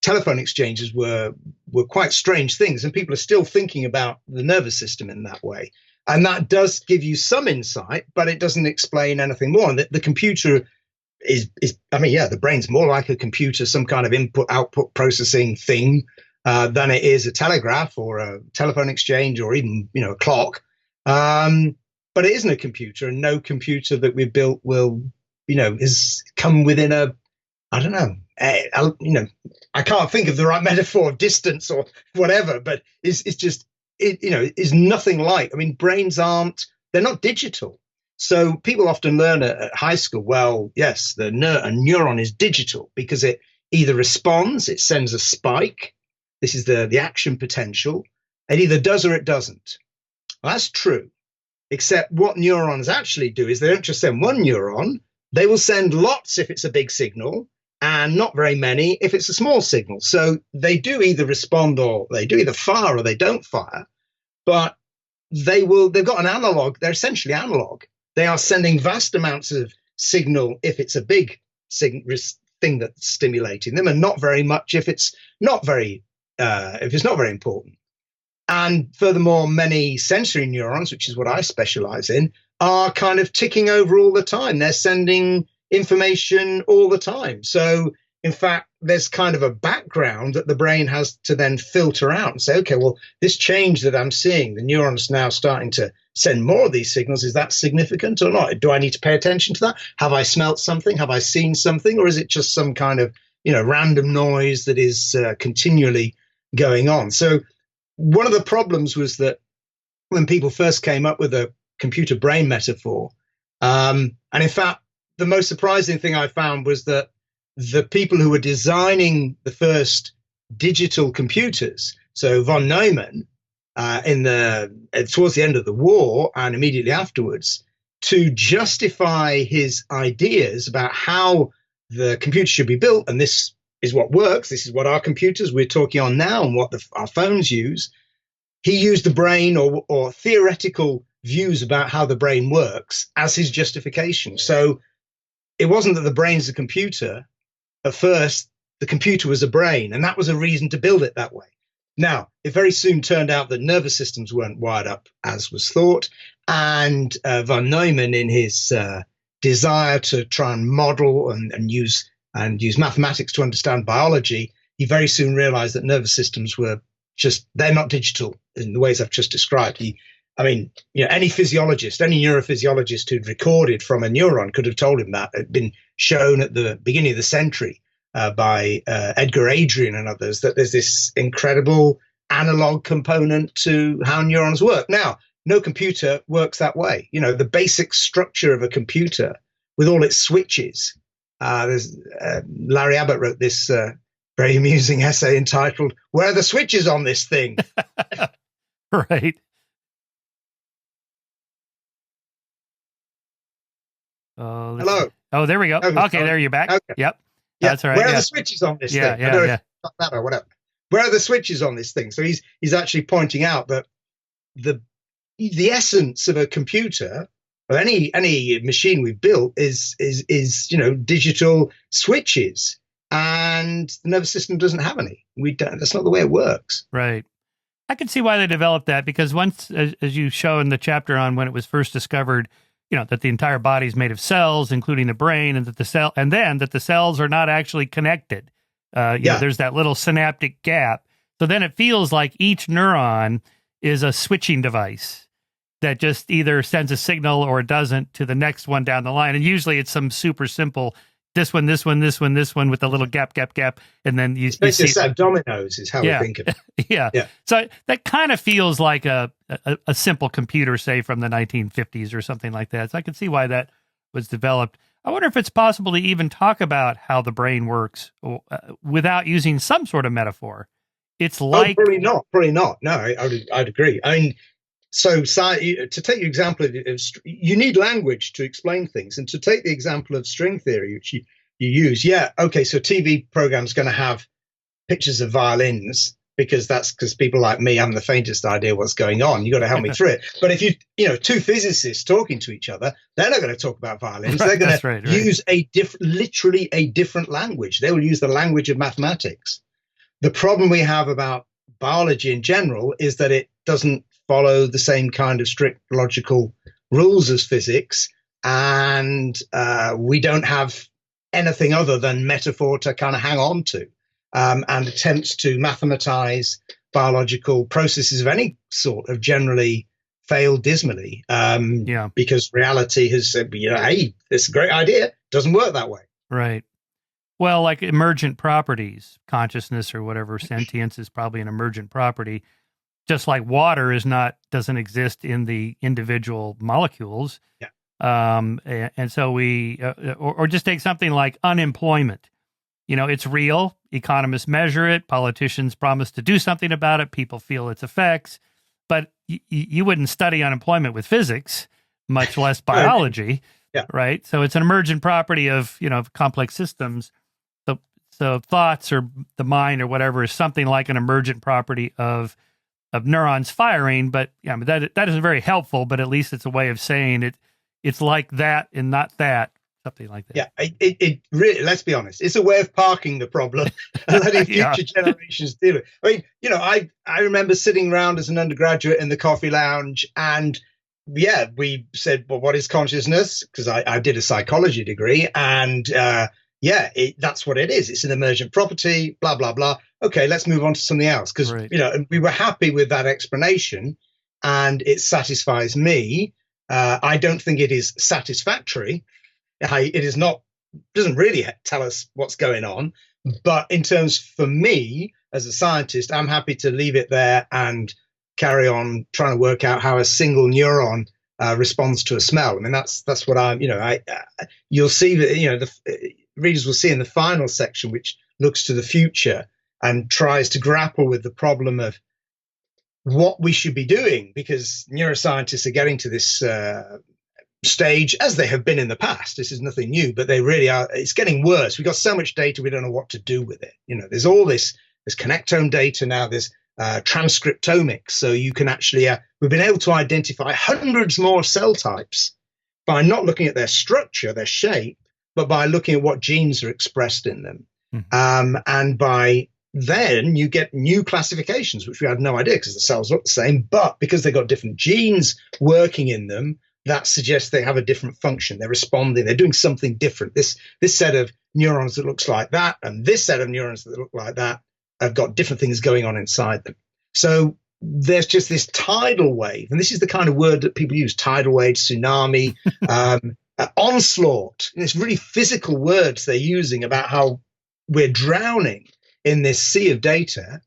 telephone exchanges were quite strange things, and people are still thinking about the nervous system in that way. And that does give you some insight, but it doesn't explain anything more. And the computer the brain's more like a computer, some kind of input-output processing thing than it is a telegraph or a telephone exchange or even, a clock. But it isn't a computer, and no computer that we've built will, has come within I don't know. I can't think of the right metaphor of distance or whatever, but it's just, is nothing like. I mean, brains they're not digital. So people often learn at high school, well, yes, a neuron is digital because it either responds, it sends a spike. This is the action potential. It either does or it doesn't. Well, that's true. Except what neurons actually do is they don't just send one neuron. They will send lots if it's a big signal, and not very many if it's a small signal. So they do either respond or they do either fire or they don't fire, but they've got an analog. They're essentially analog. They are sending vast amounts of signal if it's a big thing that's stimulating them, and not very much if it's not very important. And furthermore, many sensory neurons, which is what I specialize in, are kind of ticking over all the time. They're sending information all the time. So, in fact, there's kind of a background that the brain has to then filter out and say, okay, well, this change that I'm seeing, the neuron's now starting to send more of these signals. Is that significant or not? Do I need to pay attention to that? Have I smelt something? Have I seen something? Or is it just some kind of, random noise that is continually going on? So one of the problems was that when people first came up with a computer brain metaphor, and in fact, the most surprising thing I found was that the people who were designing the first digital computers, so von Neumann, towards the end of the war and immediately afterwards, to justify his ideas about how the computer should be built, and this is what works, this is what our computers we're talking on now and what our phones use, he used the brain or theoretical views about how the brain works as his justification. So it wasn't that the brain's a computer. At first, the computer was a brain, and that was a reason to build it that way. Now, it very soon turned out that nervous systems weren't wired up as was thought, and von Neumann, in his desire to try and model and use mathematics to understand biology, he very soon realized that nervous systems they're not digital in the ways I've just described. Any physiologist, any neurophysiologist who'd recorded from a neuron could have told him that. It had been shown at the beginning of the century by Edgar Adrian and others, that there's this incredible analog component to how neurons work. Now, no computer works that way. The basic structure of a computer with all its switches. Larry Abbott wrote this very amusing essay entitled, "Where are the switches on this thing?" Right. Hello. Oh, there we go. Okay, there you're back. Okay. Yep. Yeah. That's right. Where are the switches on this thing? I don't know if it's that or whatever. Where are the switches on this thing? So he's actually pointing out that the essence of a computer or any machine we've built is digital switches, and the nervous system doesn't have any. That's not the way it works. Right. I can see why they developed that, because once, as you show in the chapter on when it was first discovered, that the entire body is made of cells, including the brain, and that the cells are not actually connected. There's that little synaptic gap. So then it feels like each neuron is a switching device that just either sends a signal or doesn't to the next one down the line. And usually it's some super simple, this one, this one, this one, this one, with a little gap. And then you see dominoes is how we think of it. Yeah. So that kind of feels like a simple computer, say from the 1950s or something like that. So I can see why that was developed. I wonder if it's possible to even talk about how the brain works without using some sort of metaphor. It's like probably not. No, I'd agree. I mean, so to take your example, you need language to explain things, and to take the example of string theory, which you use, so TV program's going to have pictures of violins because people like me haven't the faintest idea what's going on. You got to help me through it. But if two physicists talking to each other, they're not going to talk about violins. They're going to use literally a different language. They will use the language of mathematics. The problem we have about biology in general is that it doesn't follow the same kind of strict logical rules as physics, and we don't have anything other than metaphor to kind of hang on to, and attempts to mathematize biological processes of any sort have generally failed dismally, because reality has said, hey, this is a great idea, doesn't work that way. Right. Well, like emergent properties, consciousness or whatever, sentience is probably an emergent property. Just like water doesn't exist in the individual molecules. Yeah. And so we, or just take something like unemployment. It's real. Economists measure it. Politicians promise to do something about it. People feel its effects. But you wouldn't study unemployment with physics, much less biology. Yeah. Right. So it's an emergent property of, complex systems. So thoughts or the mind or whatever is something like an emergent property of neurons firing, but that isn't very helpful, but at least it's a way of saying it. It's like that and not that, something like that. Yeah, it really, let's be honest, it's a way of parking the problem and letting future generations deal with it. I mean, I remember sitting around as an undergraduate in the coffee lounge, and we said, well, what is consciousness? Because I did a psychology degree, and that's what it is. It's an emergent property, blah, blah, blah. Okay, let's move on to something else. Because, and we were happy with that explanation. and it satisfies me. I don't think it is satisfactory. It is not, doesn't really tell us what's going on. But in terms for me as a scientist, I'm happy to leave it there and carry on trying to work out how a single neuron responds to a smell. I mean, that's what I'm, you'll see that, the readers will see in the final section, which looks to the future and tries to grapple with the problem of what we should be doing, because neuroscientists are getting to this stage, as they have been in the past. This is nothing new, but they really are. It's getting worse. We've got so much data, we don't know what to do with it. There's all there's connectome data now, there's transcriptomics. So you can actually, we've been able to identify hundreds more cell types by not looking at their structure, their shape, but by looking at what genes are expressed in them. And by then you get new classifications, which we had no idea because the cells look the same, but because they've got different genes working in them, that suggests they have a different function. They're responding. They're doing something different. This set of neurons that looks like that and this set of neurons that look like that have got different things going on inside them. So there's just this tidal wave, and this is the kind of word that people use: tidal wave, tsunami, onslaught. And it's really physical words they're using about how we're drowning in this sea of data,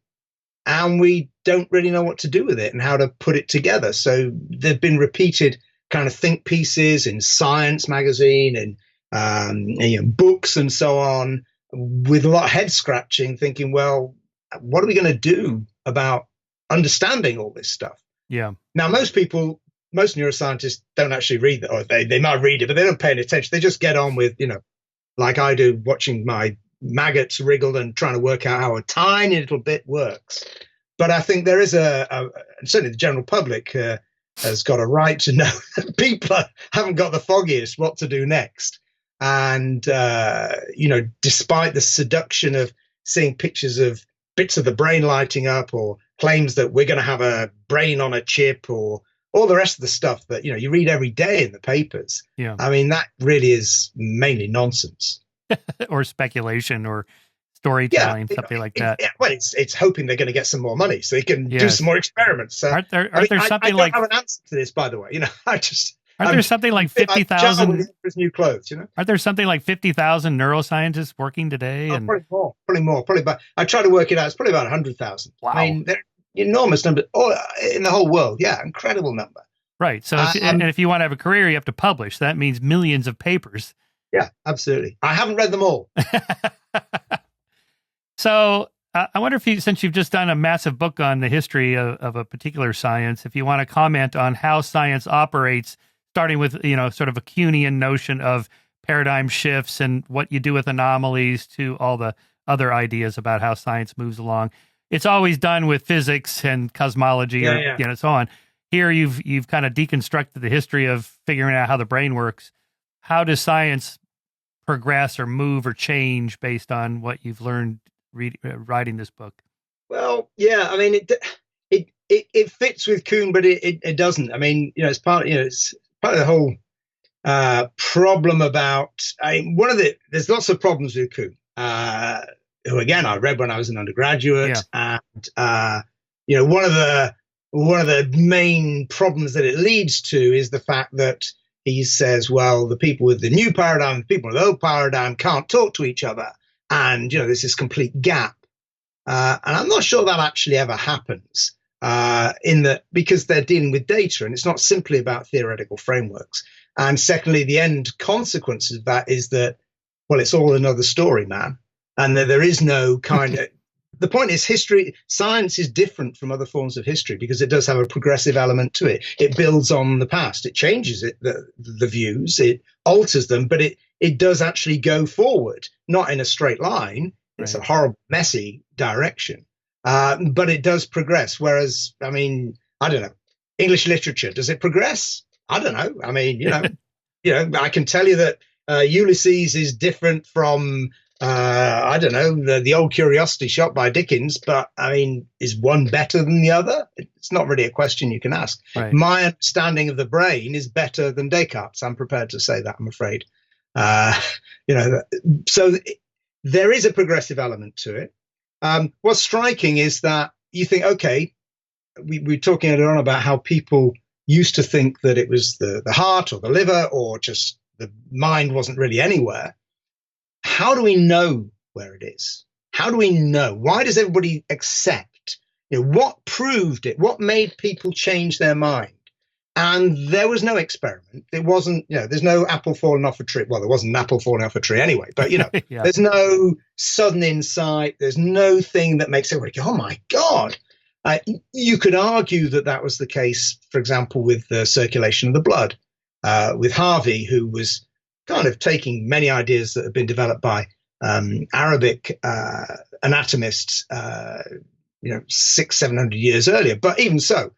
and we don't really know what to do with it and how to put it together. So there've been repeated kind of think pieces in Science magazine and books and so on, with a lot of head scratching, thinking, well, what are we going to do about understanding all this stuff? Yeah. Now, most neuroscientists don't actually read that, or they might read it, but they don't pay any attention. They just get on with, like I do, watching my maggots wriggle and trying to work out how a tiny little bit works. But I think there is certainly the general public has got a right to know that people haven't got the foggiest what to do next. And, despite the seduction of seeing pictures of bits of the brain lighting up, or claims that we're going to have a brain on a chip, or all the rest of the stuff that, you read every day in the papers. Yeah. I mean, that really is mainly nonsense. Or speculation or storytelling, something like that. Well, it's hoping they're going to get some more money so they can do some more experiments. So, aren't there something I don't have an answer to this, by the way. Aren't there something like 50,000? New clothes, Aren't there something like 50,000 neuroscientists working today? And probably more. But I try to work it out. It's probably about 100,000. Wow. I mean, they're enormous number in the whole world. Yeah, incredible number. Right. So, if you want to have a career, you have to publish. That means millions of papers. Yeah, absolutely. I haven't read them all. So I wonder if since you've just done a massive book on the history of a particular science, if you want to comment on how science operates, starting with, sort of a Kuhnian notion of paradigm shifts and what you do with anomalies, to all the other ideas about how science moves along. It's always done with physics and cosmology, so on. Here you've kind of deconstructed the history of figuring out how the brain works. How does science progress or move or change based on what you've learned writing this book? Well, yeah, I mean, it fits with Kuhn, but it doesn't. I mean, it's part of the whole problem about. There's lots of problems with Kuhn, who again I read when I was an undergraduate, and one of the main problems that it leads to is the fact that he says, well, the people with the new paradigm, the people with the old paradigm can't talk to each other. And, there's this complete gap. And I'm not sure that actually ever happens because they're dealing with data, and it's not simply about theoretical frameworks. And secondly, the end consequence of that is that, well, it's all another story, man. And that there is no kind of, the point is science is different from other forms of history because it does have a progressive element to it. It builds on the past. It changes the views, it alters them, but it does actually go forward, not in a straight line. It's a horrible, messy direction, but it does progress. Whereas, I mean, I don't know, English literature, does it progress? I don't know. I mean, I can tell you that Ulysses is different from, I don't know, the Old Curiosity Shop by Dickens, but I mean, is one better than the other? It's not really a question you can ask. Right. My understanding of the brain is better than Descartes. I'm prepared to say that, I'm afraid. So there is a progressive element to it. What's striking is that you think, okay, we were talking earlier on about how people used to think that it was the heart or the liver or just the mind wasn't really anywhere. How do we know where it is? How do we know? Why does everybody accept? What proved it? What made people change their mind? And there was no experiment. It wasn't, there's no apple falling off a tree. Well, there wasn't an apple falling off a tree anyway, but, yeah. There's no sudden insight. There's no thing that makes everybody go, oh my God. You could argue that was the case, for example, with the circulation of the blood, with Harvey, who was kind of taking many ideas that have been developed by Arabic anatomists, 600-700 years earlier. But even so,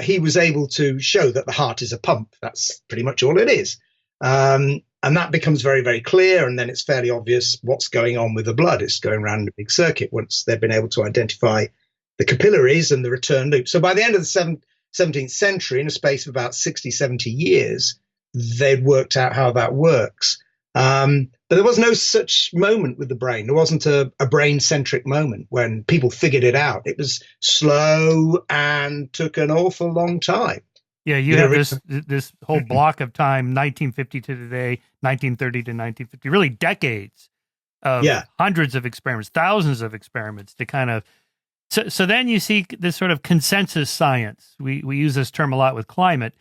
he was able to show that the heart is a pump. That's pretty much all it is. And that becomes very, very clear. And then it's fairly obvious what's going on with the blood. It's going around in a big circuit once they've been able to identify the capillaries and the return loop. So by the end of the 17th century, in a space of about 60, 70 years, they'd worked out how that works. But there was no such moment with the brain. There wasn't a brain-centric moment when people figured it out. It was slow and took an awful long time. Yeah, you have this whole block of time, 1950 to today, 1930 to 1950, really decades of hundreds of experiments, thousands of experiments to kind of. So then you see this sort of consensus science. We use this term a lot with climate.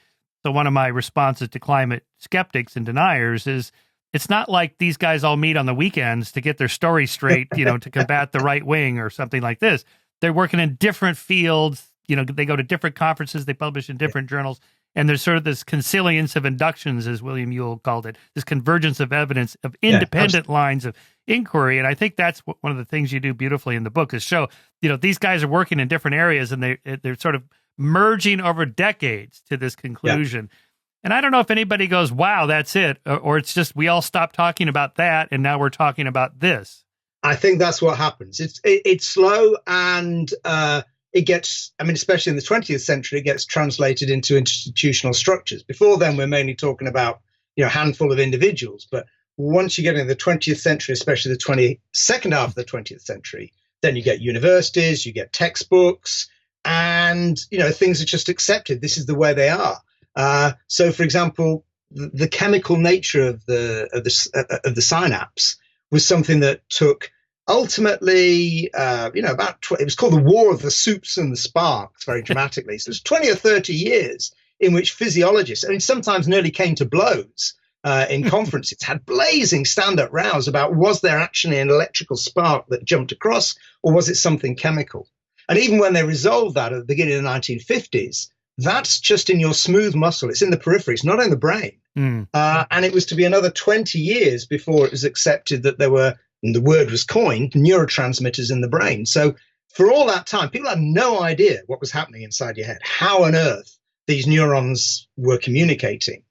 So one of my responses to climate skeptics and deniers is, it's not like these guys all meet on the weekends to get their story straight, to combat the right wing or something like this. They're working in different fields. They go to different conferences, they publish in different journals, and there's sort of this consilience of inductions, as William Ewell called it, this convergence of evidence of independent lines of inquiry. And I think that's one of the things you do beautifully in the book is show, these guys are working in different areas and they're sort of merging over decades to this conclusion. Yeah. And I don't know if anybody goes, wow, that's it. Or it's just, we all stopped talking about that and now we're talking about this. I think that's what happens. It's slow and it gets, especially in the 20th century, it gets translated into institutional structures. Before then, we're mainly talking about, a handful of individuals. But once you get into the 20th century, especially the second half of the 20th century, then you get universities, you get textbooks, and, things are just accepted. This is the way they are. So, for example, the chemical nature of the synapse was something that took ultimately, it was called the War of the Soups and the Sparks, very dramatically. So it's 20 or 30 years in which physiologists, sometimes nearly came to blows in conferences, had blazing stand-up rows about was there actually an electrical spark that jumped across, or was it something chemical? And even when they resolved that at the beginning of the 1950s, that's just in your smooth muscle. It's in the periphery. It's not in the brain. And it was to be another 20 years before it was accepted that there were, and the word was coined, neurotransmitters in the brain. So for all that time, people had no idea what was happening inside your head, how on earth these neurons were communicating.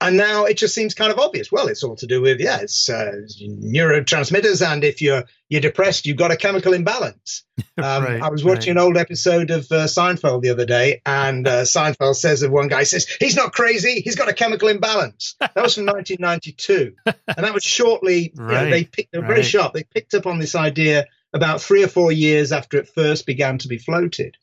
And now it just seems kind of obvious. Well, it's all to do with, it's neurotransmitters. And if you're depressed, you've got a chemical imbalance. Right, I was watching an old episode of Seinfeld the other day, and Seinfeld says of one guy, says, he's not crazy, he's got a chemical imbalance. That was from 1992. And that was shortly, they picked very sharp. They picked up on this idea about 3 or 4 years after it first began to be floated.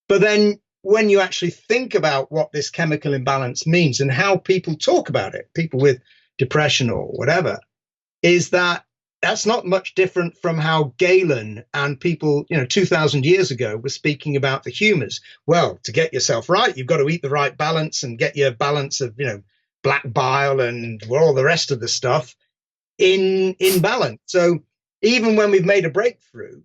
But then when you actually think about what this chemical imbalance means and how people talk about it, people with depression or whatever, is that's not much different from how Galen and people, 2,000 years ago were speaking about the humors. Well, to get yourself right, you've got to eat the right balance and get your balance of, black bile and all the rest of the stuff in balance. So even when we've made a breakthrough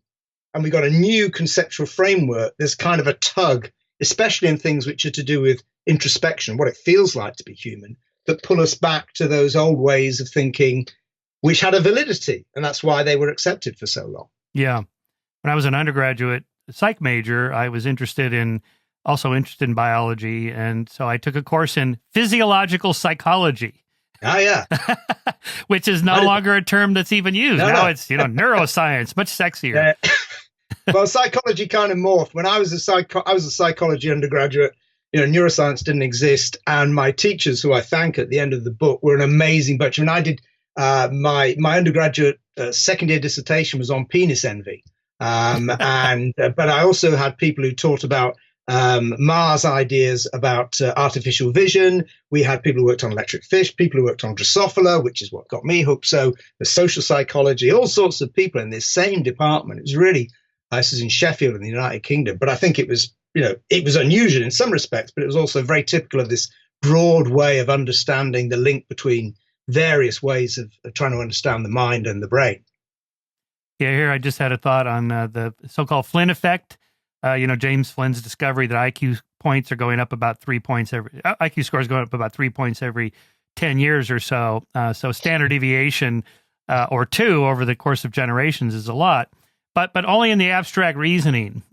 and we've got a new conceptual framework, there's kind of a tug, especially in things which are to do with introspection, what it feels like to be human, that pull us back to those old ways of thinking, which had a validity. And that's why they were accepted for so long. Yeah. When I was an undergraduate psych major, I was also interested in biology. And so I took a course in physiological psychology. Oh, yeah. Which is no longer a term that's even used. Now it's, neuroscience, much sexier. Well, psychology kind of morphed. When I was a psychology undergraduate, neuroscience didn't exist. And my teachers, who I thank at the end of the book, were an amazing bunch. I did my undergraduate second year dissertation was on penis envy. But I also had people who taught about Mars ideas about artificial vision. We had people who worked on electric fish, people who worked on Drosophila, which is what got me hooked. So the social psychology, all sorts of people in this same department. It was really, this is in Sheffield in the United Kingdom, but I think it was, it was unusual in some respects, but it was also very typical of this broad way of understanding the link between various ways of trying to understand the mind and the brain. Yeah, here I just had a thought on the so-called Flynn effect. James Flynn's discovery that IQ points are going up about 3 points IQ scores going up about 3 points every 10 years or so. So standard deviation or 2 over the course of generations is a lot, but only in the abstract reasoning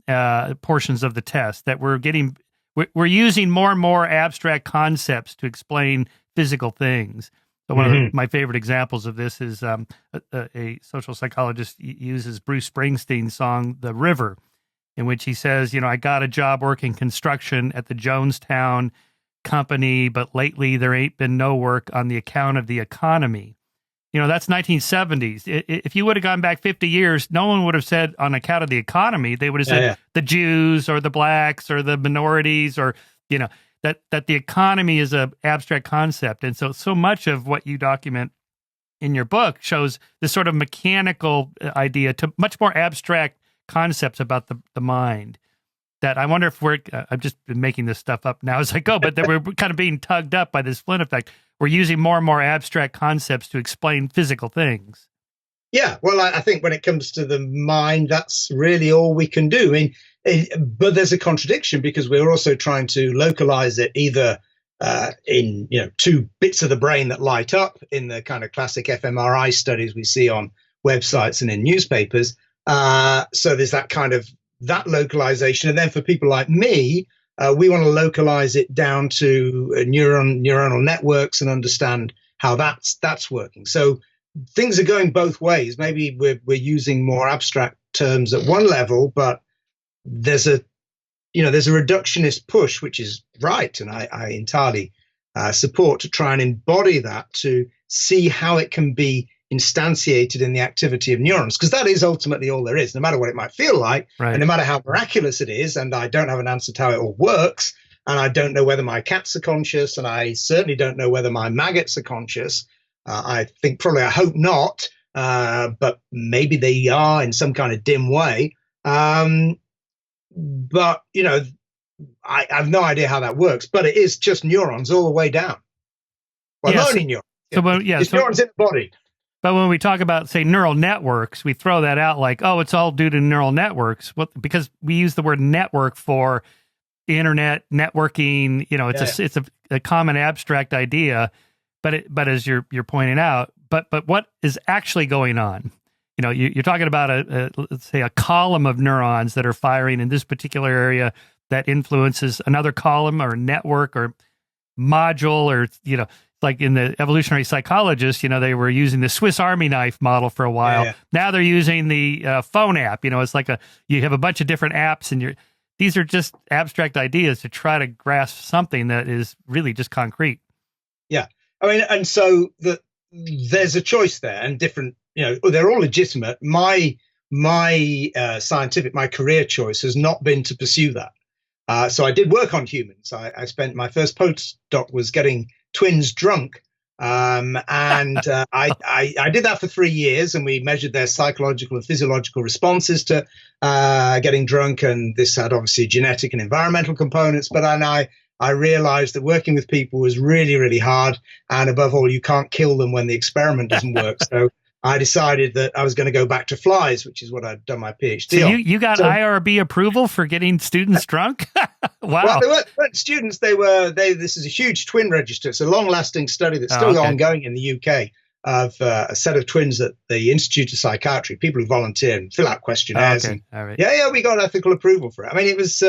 portions of the test that we're using more and more abstract concepts to explain physical things. So one of my favorite examples of this is a social psychologist uses Bruce Springsteen's song, "The River," in which he says, I got a job working construction at the Jonestown company, but lately there ain't been no work on the account of the economy. That's 1970s. If you would have gone back 50 years, no one would have said on account of the economy. They would have said the Jews or the blacks or the minorities or, that the economy is an abstract concept. And so much of what you document in your book shows this sort of mechanical idea to much more abstract concepts about the mind that I wonder if I've just been making this stuff up now as I go, but that we're kind of being tugged up by this Flynn effect. We're using more and more abstract concepts to explain physical things. Yeah, well, I think when it comes to the mind, that's really all we can do. But there's a contradiction because we're also trying to localize it either in 2 bits of the brain that light up in the kind of classic fMRI studies we see on websites and in newspapers. So there's that localization. And then for people like me, we want to localize it down to neuronal networks and understand how that's working. So things are going both ways. Maybe we're using more abstract terms at one level, but there's a reductionist push, which is right, and I entirely support, to try and embody that, to see how it can be instantiated in the activity of neurons, because that is ultimately all there is, no matter what it might feel like, right, and no matter how miraculous it is. And I don't have an answer to how it all works, and I don't know whether my cats are conscious, and I certainly don't know whether my maggots are conscious. I hope not, but maybe they are in some kind of dim way. But I have no idea how that works, but it is just neurons all the way down. Well, not only neurons. It's neurons in the body. But when we talk about, say, neural networks, we throw that out like, oh, it's all due to neural networks. Because we use the word network for the internet, networking. It's a common abstract idea. But as you're pointing out, but what is actually going on? You're talking about let's say a column of neurons that are firing in this particular area that influences another column or network or module, or like in the evolutionary psychologists, they were using the Swiss Army knife model for a while. Yeah. Now they're using the phone app. It's like you have a bunch of different apps, and these are just abstract ideas to try to grasp something that is really just concrete. Yeah, I mean, and so there's a choice there, and different. They're all legitimate. My career choice has not been to pursue that. So I did work on humans. I spent my first postdoc was getting twins drunk. I did that for 3 years, and we measured their psychological and physiological responses to getting drunk. And this had obviously genetic and environmental components. But I realized that working with people was really, really hard. And above all, you can't kill them when the experiment doesn't work. So I decided that I was going to go back to flies, which is what I'd done my PhD on. You got IRB approval for getting students drunk? Wow. Well, they weren't students. This is a huge twin register. It's a long-lasting study that's still ongoing in the UK of a set of twins at the Institute of Psychiatry, people who volunteer and fill out questionnaires. Okay. All right. Yeah, we got ethical approval for it. I mean, it was,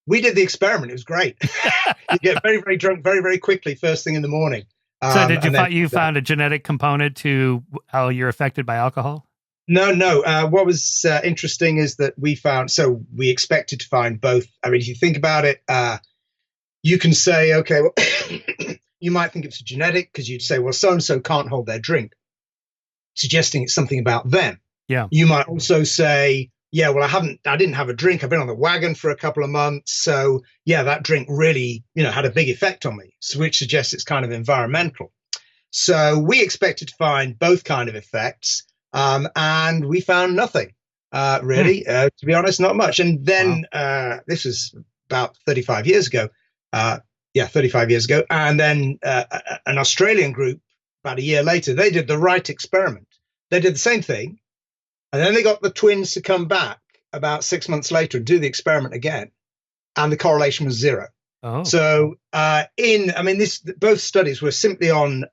we did the experiment. It was great. You get very, very drunk very, very quickly, first thing in the morning. So did you found a genetic component to how you're affected by alcohol? No. What was interesting is that we expected to find both. I mean, if you think about it, you can say, okay, well, you might think it's genetic because you'd say, well, so-and-so can't hold their drink, suggesting it's something about them. Yeah. You might also say, yeah, well, I didn't have a drink. I've been on the wagon for a couple of months. So yeah, that drink really, had a big effect on me, which suggests it's kind of environmental. So we expected to find both kind of effects, and we found nothing, really. To be honest, not much. And then this was about 35 years ago. 35 years ago. And then an Australian group, about a year later, they did the right experiment. They did the same thing. And then they got the twins to come back about 6 months later and do the experiment again. And the correlation was zero. Oh. So both studies were simply on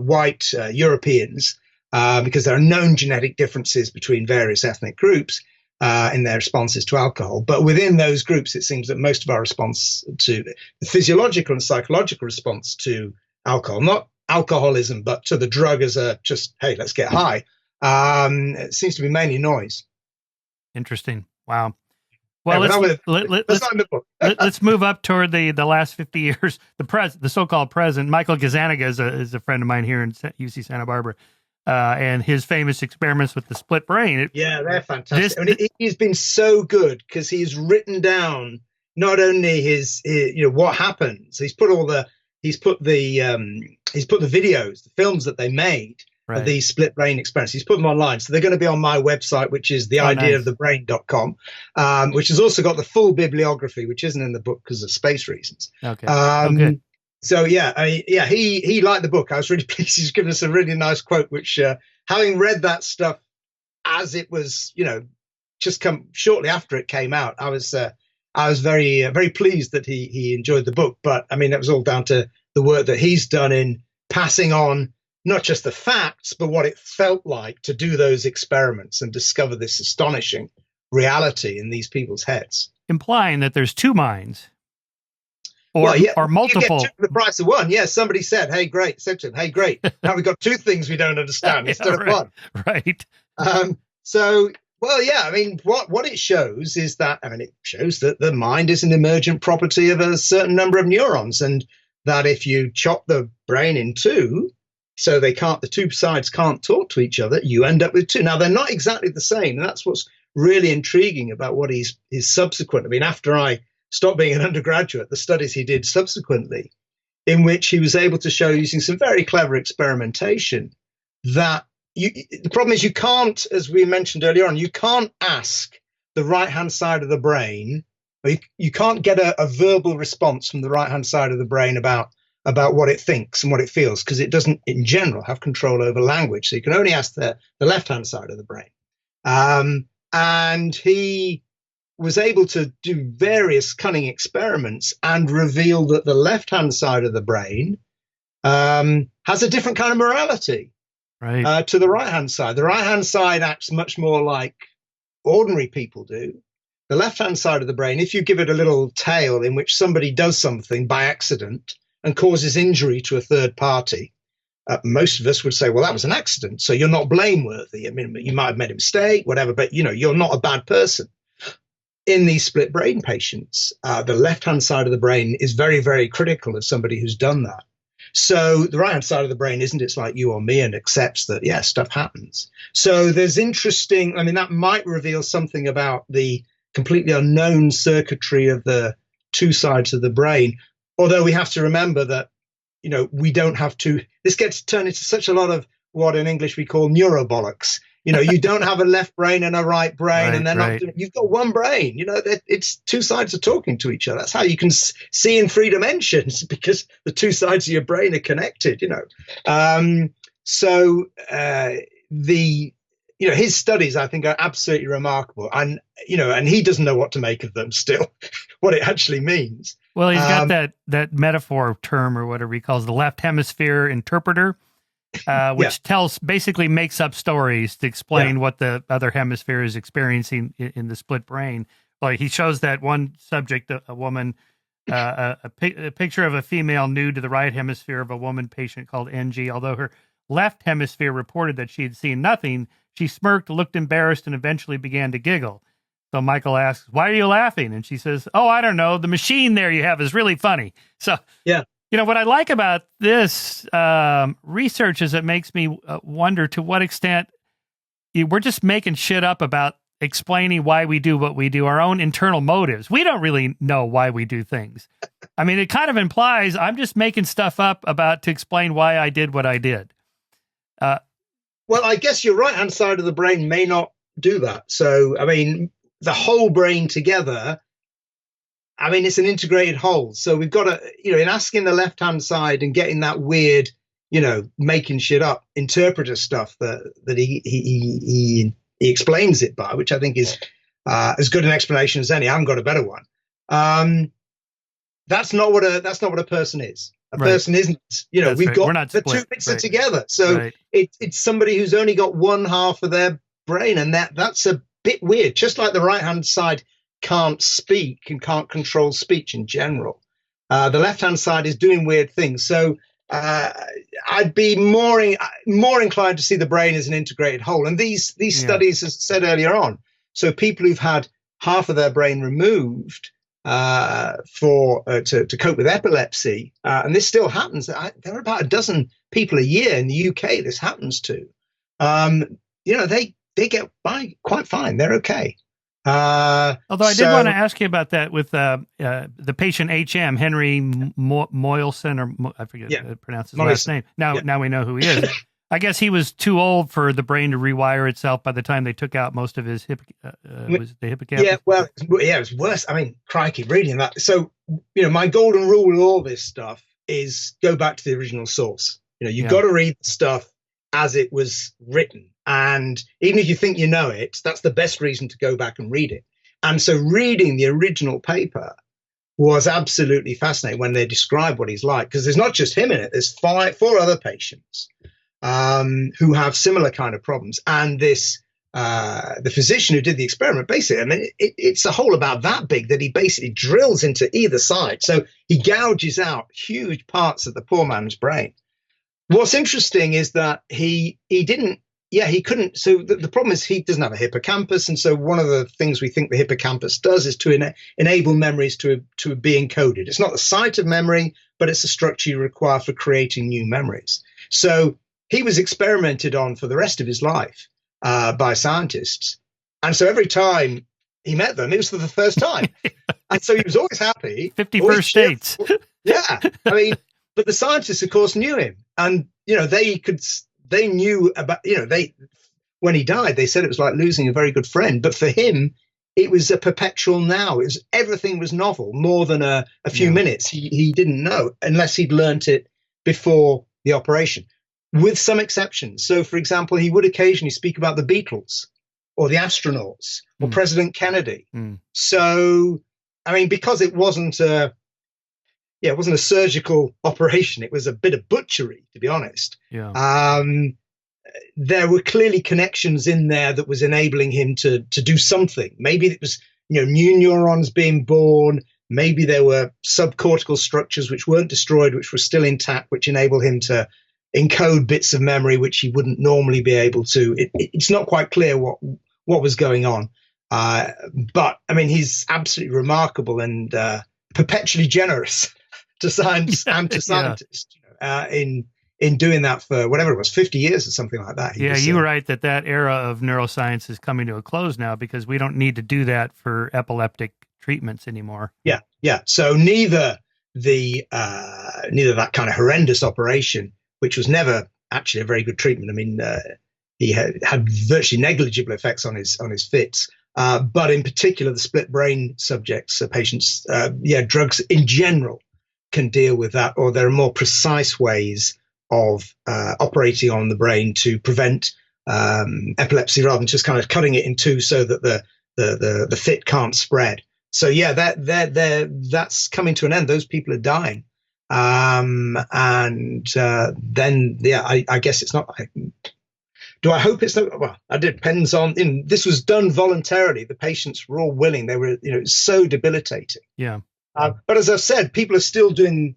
white Europeans because there are known genetic differences between various ethnic groups in their responses to alcohol. But within those groups, it seems that most of our response to the physiological and psychological response to alcohol, not alcoholism, but to the drug as a just, hey, let's get high, it seems to be mainly noise. Interesting. Wow. Well, let's move up toward the last 50 years. The so-called present. Michael Gazzaniga is a friend of mine here in UC Santa Barbara, and his famous experiments with the split brain. They're fantastic. He's been so good because he's written down not only his what happens. He's put the videos, the films that they made. Right. Of these split brain experiments. He's put them online. So they're going to be on my website, which is theideaofthebrain.com, which has also got the full bibliography, which isn't in the book because of space reasons. Okay. Okay. So he liked the book. I was really pleased. He's given us a really nice quote, which having read that stuff as it was, just come shortly after it came out, I was very, very pleased that he enjoyed the book. But I mean, that was all down to the work that he's done in passing on not just the facts, but what it felt like to do those experiments and discover this astonishing reality in these people's heads. Implying that there's two minds or multiple. You get two for the price of one. Yeah, somebody said, hey, great. Said to him, hey, great. Now we've got two things we don't understand instead of one. Right. What it shows is that, it shows that the mind is an emergent property of a certain number of neurons, and that if you chop the brain in two, so the two sides can't talk to each other, you end up with two. Now, they're not exactly the same. And that's what's really intriguing about what his subsequent. After I stopped being an undergraduate, the studies he did subsequently, in which he was able to show using some very clever experimentation that the problem is you can't, as we mentioned earlier on, you can't ask the right-hand side of the brain, or you can't get a verbal response from the right-hand side of the brain about what it thinks and what it feels, because it doesn't, in general, have control over language. So you can only ask the left-hand side of the brain. And he was able to do various cunning experiments and reveal that the left-hand side of the brain has a different kind of morality to the right-hand side. The right-hand side acts much more like ordinary people do. The left-hand side of the brain, if you give it a little tale in which somebody does something by accident and causes injury to a third party, most of us would say, well, that was an accident, so you're not blameworthy. You might have made a mistake, whatever, but you're not a bad person. In these split brain patients, the left-hand side of the brain is very, very critical of somebody who's done that. So the right-hand side of the brain isn't, it's like you or me and accepts that, yeah, stuff happens. So there's interesting, that might reveal something about the completely unknown circuitry of the two sides of the brain. Although we have to remember that, we don't have to, this gets turned into such a lot of what in English we call neurobollocks. You don't have a left brain and a right brain, and they're not doing, you've got one brain, it's two sides are talking to each other. That's how you can see in three dimensions, because the two sides of your brain are connected, his studies, I think, are absolutely remarkable. And, and he doesn't know what to make of them still, what it actually means. Well, he's got that metaphor term, or whatever he calls the left hemisphere interpreter, which basically makes up stories to explain what the other hemisphere is experiencing in the split brain. Like he shows that one subject, a woman, a picture of a female nude to the right hemisphere of a woman patient called NG. Although her left hemisphere reported that she had seen nothing, she smirked, looked embarrassed, and eventually began to giggle. So Michael asks, why are you laughing? And she says, oh, I don't know. The machine there you have is really funny. So, what I like about this research is it makes me wonder to what extent we're just making shit up about explaining why we do what we do, our own internal motives. We don't really know why we do things. I mean, it kind of implies I'm just making stuff up to explain why I did what I did. Well, I guess your right-hand side of the brain may not do that. So, I mean, the whole brain together, I mean, it's an integrated whole. So we've got to, in asking the left-hand side and getting that weird, making shit up interpreter stuff that he explains it by, which I think is as good an explanation as any. I haven't got a better one. That's not what a person is. A person isn't. We've got the two bits are together. So it's somebody who's only got one half of their brain, and that's a bit weird. Just like the right-hand side can't speak and can't control speech in general, the left-hand side is doing weird things. So I'd be more inclined to see the brain as an integrated whole. And these studies, as I said earlier on, so people who've had half of their brain removed to cope with epilepsy, and this still happens. There are about a dozen people a year in the UK this happens to. They get by quite fine. They're okay. Although I did want to ask you about that with the patient HM, Henry Moilson, or I forget how to pronounce his last name. Now we know who he is. I guess he was too old for the brain to rewire itself by the time they took out most of his was the hippocampus. Yeah, well, it was worse. I mean, crikey, reading that. So, my golden rule with all this stuff is go back to the original source. You've got to read the stuff as it was written. And even if you think you know it, that's the best reason to go back and read it. And so reading the original paper was absolutely fascinating when they describe what he's like, because there's not just him in it. There's 4 other patients who have similar kind of problems. And this, the physician who did the experiment, basically, I mean, it's a hole about that big that he basically drills into either side. So he gouges out huge parts of the poor man's brain. What's interesting is that he couldn't. So the problem is he doesn't have a hippocampus. And so one of the things we think the hippocampus does is to enable memories to be encoded. It's not the site of memory, but it's the structure you require for creating new memories. So he was experimented on for the rest of his life by scientists. And so every time he met them, it was for the first time. And so he was always happy. 51st states. Yeah. I mean, but the scientists, of course, knew him. And, they knew about, when he died, they said it was like losing a very good friend. But for him, it was a perpetual now. Everything was novel, more than a few minutes. He didn't know unless he'd learnt it before the operation, with some exceptions. So, for example, he would occasionally speak about the Beatles or the astronauts or President Kennedy. So, I mean, because it wasn't a surgical operation. It was a bit of butchery, to be honest. Yeah. There were clearly connections in there that was enabling him to do something. Maybe it was, new neurons being born. Maybe there were subcortical structures which weren't destroyed, which were still intact, which enabled him to encode bits of memory which he wouldn't normally be able to. It's not quite clear what was going on. But I mean, he's absolutely remarkable and perpetually generous to science and to scientists in doing that for whatever it was, 50 years or something like that. You were right that era of neuroscience is coming to a close now, because we don't need to do that for epileptic treatments anymore. Yeah. So neither that kind of horrendous operation, which was never actually a very good treatment. I mean, he had virtually negligible effects on his fits. But in particular, the split brain subjects, patients, drugs in general can deal with that, or there are more precise ways of operating on the brain to prevent epilepsy, rather than just kind of cutting it in two so that the fit can't spread. So that's coming to an end. Those people are dying, I guess it's not. Do I hope it's not? Well, it depends on. This was done voluntarily. The patients were all willing. They were, it's so debilitating. Yeah. But as I've said, people are still doing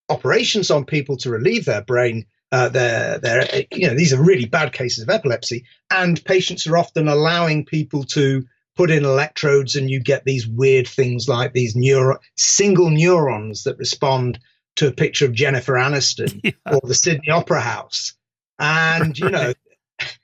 operations on people to relieve their brain. These are really bad cases of epilepsy, and patients are often allowing people to put in electrodes, and you get these weird things like these single neurons that respond to a picture of Jennifer Aniston or the Sydney Opera House. And,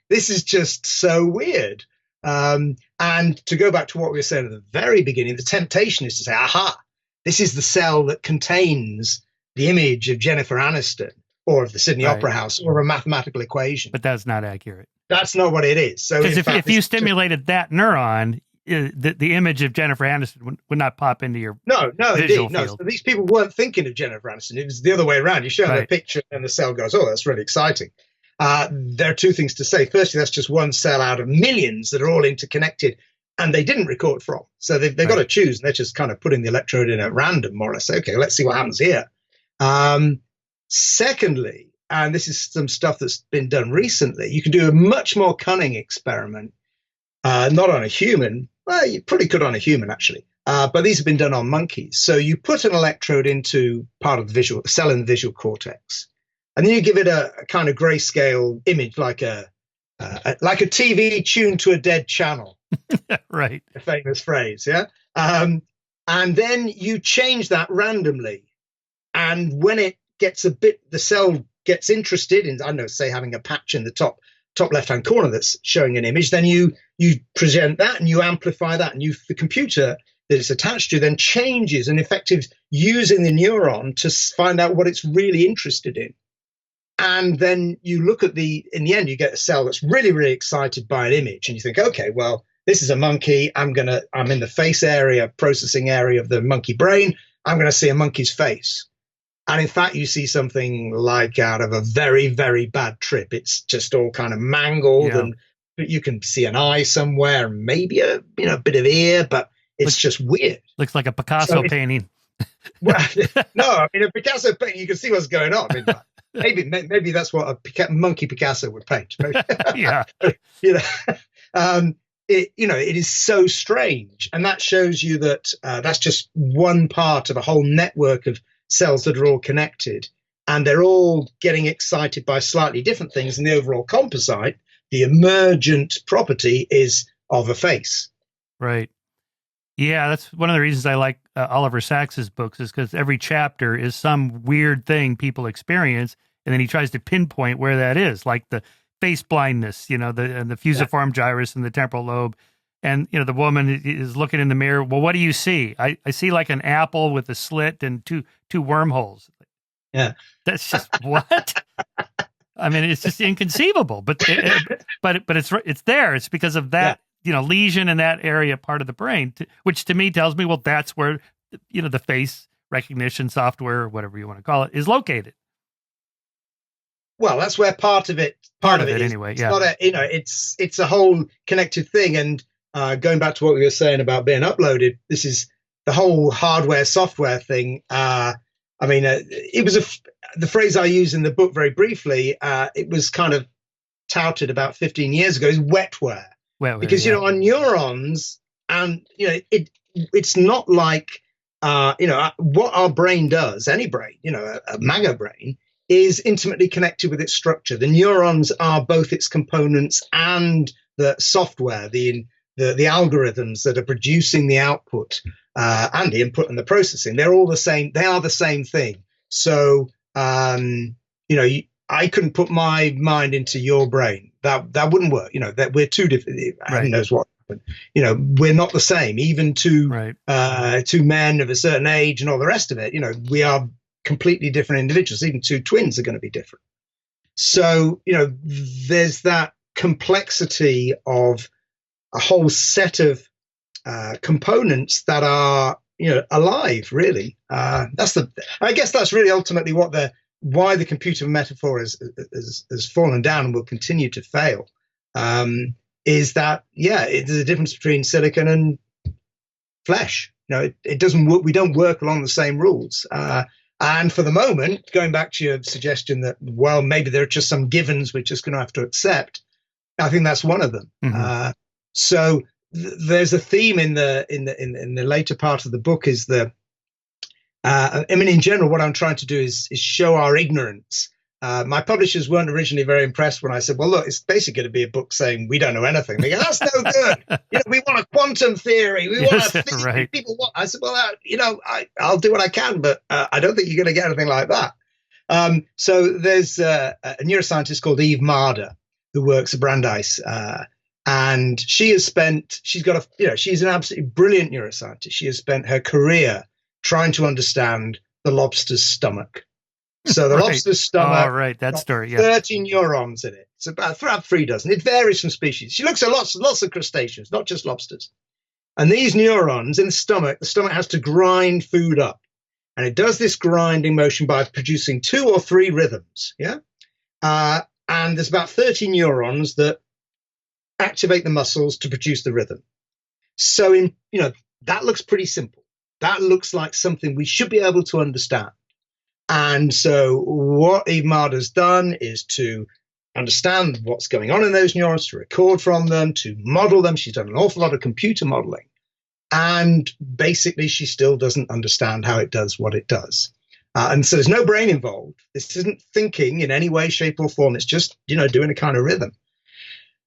this is just so weird. And to go back to what we were saying at the very beginning, the temptation is to say, aha, this is the cell that contains the image of Jennifer Aniston or of the Sydney Opera House or a mathematical equation. But that's not accurate. That's not what it is. So because if you stimulated that neuron, the image of Jennifer Aniston would not pop into your visual field. So these people weren't thinking of Jennifer Aniston. It was the other way around. You show them a picture and the cell goes, oh, that's really exciting. There are two things to say. Firstly, that's just one cell out of millions that are all interconnected and they didn't record from. So they've got to choose. And they're just kind of putting the electrode in at random, more or less. Okay, let's see what happens here. Secondly, and this is some stuff that's been done recently, you can do a much more cunning experiment, not on a human. Well, you probably could on a human, actually. But these have been done on monkeys. So you put an electrode into part of the cell in the visual cortex, and then you give it a kind of grayscale image, like a TV tuned to a dead channel. Right. A famous phrase, yeah? And then you change that randomly. And when it gets the cell gets interested in, I don't know, say having a patch in the top left-hand corner that's showing an image, then you present that and you amplify that, and the computer that it's attached to then changes and effectively using the neuron to find out what it's really interested in. And then you look at in the end, you get a cell that's really, really excited by an image, and you think, okay, well, this is a monkey. I'm in the face area, processing area of the monkey brain. I'm going to see a monkey's face. And in fact, you see something like out of a very, very bad trip. It's just all kind of mangled, and you can see an eye somewhere, maybe a bit of ear, but it's just weird. Looks like a Picasso painting. Well, no, I mean, a Picasso painting, you can see what's going on. I mean, maybe that's what a monkey Picasso would paint. Yeah. It is so strange, and that shows you that that's just one part of a whole network of cells that are all connected, and they're all getting excited by slightly different things. And the overall composite, the emergent property, is of a face. Right. Yeah, that's one of the reasons I like Oliver Sacks's books, is because every chapter is some weird thing people experience, and then he tries to pinpoint where that is, like the face blindness, the fusiform gyrus in the temporal lobe. And, the woman is looking in the mirror. Well, what do you see? I see like an apple with a slit and two wormholes. Yeah. That's just what? I mean, it's just inconceivable, but it's there. It's because of that, lesion in that area, part of the brain, which to me tells me, well, that's where, the face recognition software, or whatever you want to call it, is located. Well, that's where part of it is. Anyway. Yeah. It's a whole connected thing. And going back to what we were saying about being uploaded, this is the whole hardware software thing. It was the phrase I use in the book very briefly. It was kind of touted about 15 years ago, is wetware. Because our neurons, and it's not like what our brain does. Any brain, a MAGA brain, is intimately connected with its structure. The neurons are both its components and the software, the algorithms that are producing the output and the input and the processing. They're all the same. They are the same thing. So, I couldn't put my mind into your brain. That wouldn't work. That we're two different. Who knows what happened. We're not the same. Even two men of a certain age and all the rest of it. We are completely different individuals. Even two twins are going to be different. So, there's that complexity of a whole set of components that are, alive, really. I guess that's really ultimately why the computer metaphor has fallen down and will continue to fail. Is that, there's a difference between silicon and flesh. It doesn't work. We don't work along the same rules. And for the moment, going back to your suggestion that, well, maybe there are just some givens we're just going to have to accept, I think that's one of them. Mm-hmm. So there's a theme in the later part of the book is in general, what I'm trying to do is show our ignorance. My publishers weren't originally very impressed when I said, well, look, it's basically going to be a book saying we don't know anything. They go, that's no good. We want a quantum theory. We want a theory. Right. People want. I said, well, I'll do what I can, but I don't think you're going to get anything like that. So there's a neuroscientist called Eve Marder who works at Brandeis, And she's an absolutely brilliant neuroscientist. She has spent her career trying to understand the lobster's stomach. So the Right. lobster's stomach, right, that story, yeah. 30 neurons in it. It's about 3 dozen. It varies from species. She looks at lots of crustaceans, not just lobsters. And these neurons in the stomach has to grind food up. And it does this grinding motion by producing 2 or 3 rhythms. Yeah. And there's about 30 neurons that activate the muscles to produce the rhythm. So that looks pretty simple. That looks like something we should be able to understand. And so what Eve Marder's done is to understand what's going on in those neurons, to record from them, to model them. She's done an awful lot of computer modeling. And basically, she still doesn't understand how it does what it does. And so there's no brain involved. This isn't thinking in any way, shape, or form. It's just, doing a kind of rhythm.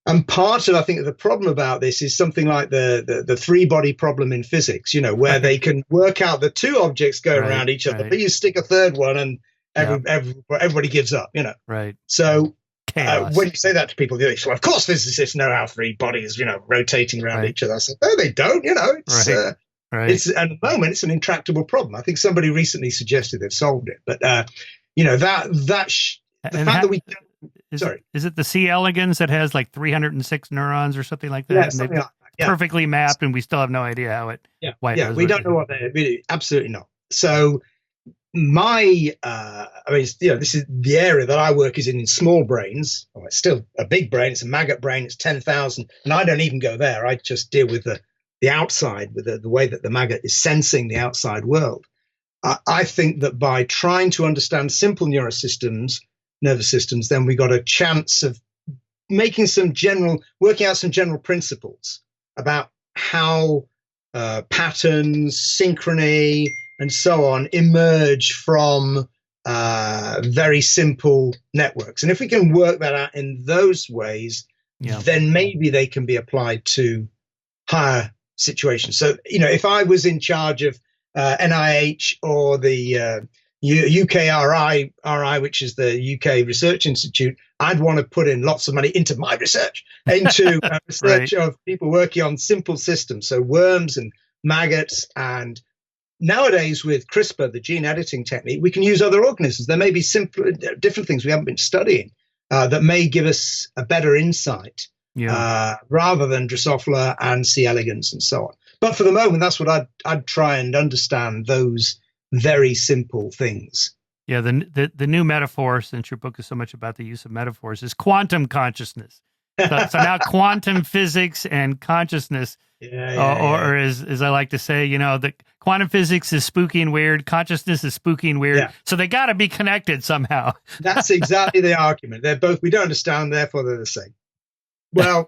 And part of, I think, the problem about this is something like the 3-body problem in physics, where they can work out the 2 objects going around each other, but you stick a third one and everybody gives up, Right. So when you say that to people, they say, well, of course physicists know how 3 bodies, rotating around each other. I said, no, they don't, It's at the moment, it's an intractable problem. I think somebody recently suggested they've solved it. But, the fact that we don't. Is it the C. elegans that has like 306 neurons or something like that? Yeah, something like that. Yeah. Perfectly mapped, and we still have no idea how it. Why it we don't know what they're. Absolutely not. So this is the area that I work is in small brains. Oh, it's still a big brain. It's a maggot brain. It's 10,000, and I don't even go there. I just deal with the outside, with the way that the maggot is sensing the outside world. I think that by trying to understand simple nervous systems, then we got a chance of working out some general principles about how patterns, synchrony, and so on emerge from very simple networks. And if we can work that out in those ways, then maybe they can be applied to higher situations. So, if I was in charge of NIH or the UKRI, which is the UK Research Institute, I'd want to put in lots of money into my research, into research of people working on simple systems, so worms and maggots. And nowadays with CRISPR, the gene editing technique, we can use other organisms. There may be different things we haven't been studying that may give us a better insight rather than Drosophila and C. elegans and so on. But for the moment, that's what I'd try and understand, those very simple things. Yeah, the new metaphor, since your book is so much about the use of metaphors, is quantum consciousness. So now quantum physics and consciousness, or as I like to say, the quantum physics is spooky and weird, consciousness is spooky and weird, so they got to be connected somehow. That's exactly the argument. They're both, we don't understand, therefore they're the same. Well,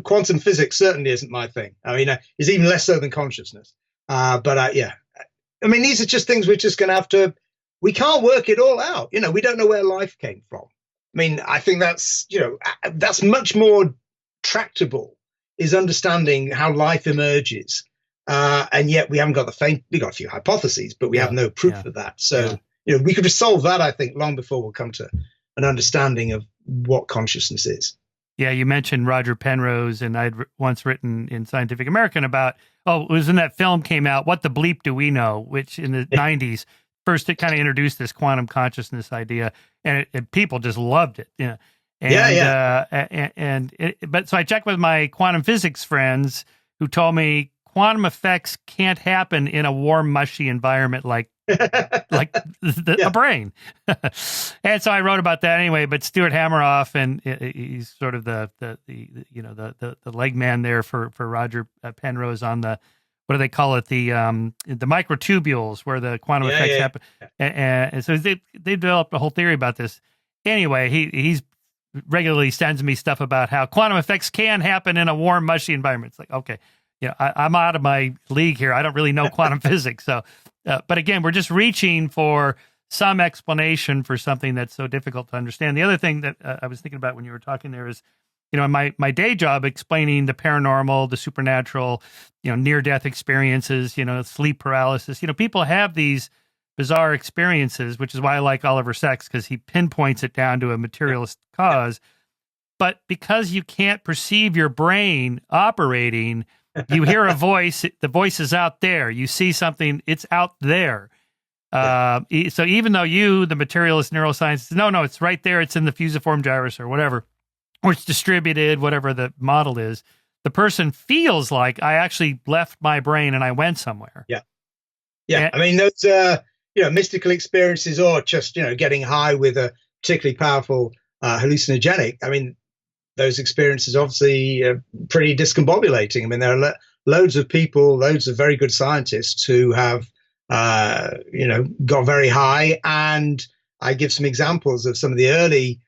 quantum physics certainly isn't my thing. I mean, it's even less so than consciousness. I mean, these are just things we're just going to have to, we can't work it all out. We don't know where life came from. I mean, I think that's much more tractable, is understanding how life emerges. And yet we haven't got we got a few hypotheses, but we have no proof of that. So, we could solve that, I think, long before we'll come to an understanding of what consciousness is. Yeah, you mentioned Roger Penrose, and I'd once written in Scientific American about, it was when that film came out, What the Bleep Do We Know, which in the 90s, first it kind of introduced this quantum consciousness idea, and people just loved it. But so I checked with my quantum physics friends who told me quantum effects can't happen in a warm, mushy environment like a brain. And so I wrote about that anyway, but Stuart Hameroff, and he's sort of the leg man there for Roger Penrose on the, what do they call it? The microtubules where the quantum effects happen. And so they developed a whole theory about this. Anyway, he's regularly sends me stuff about how quantum effects can happen in a warm, mushy environment. It's like, okay, I'm out of my league here. I don't really know quantum physics. So, but again, we're just reaching for some explanation for something that's so difficult to understand. The other thing that I was thinking about when you were talking there is, in my day job, explaining the paranormal, the supernatural, near-death experiences, sleep paralysis. People have these bizarre experiences, which is why I like Oliver Sacks, because he pinpoints it down to a materialist cause. but because you can't perceive your brain operating, you hear a voice, the voice is out there. You see something, it's out there. So even though you, the materialist neuroscience, no, it's right there. It's in the fusiform gyrus or whatever, or it's distributed, whatever the model is. The person feels like I actually left my brain and I went somewhere. Yeah. Yeah. I mean, those, mystical experiences or just, getting high with a particularly powerful hallucinogenic. I mean, those experiences obviously are pretty discombobulating. I mean, there are loads of people, loads of very good scientists who have, got very high. And I give some examples of some of the early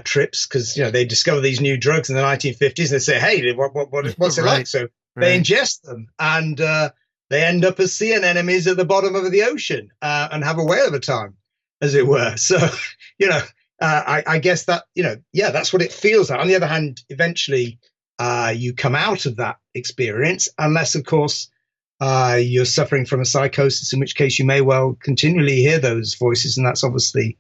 trips because, they discover these new drugs in the 1950s and they say, hey, what's it like? So they ingest them and they end up as sea anemones at the bottom of the ocean and have a whale of a time, as it were. So, I guess that, that's what it feels like. On the other hand, eventually you come out of that experience, unless, of course, you're suffering from a psychosis, in which case you may well continually hear those voices. And that's obviously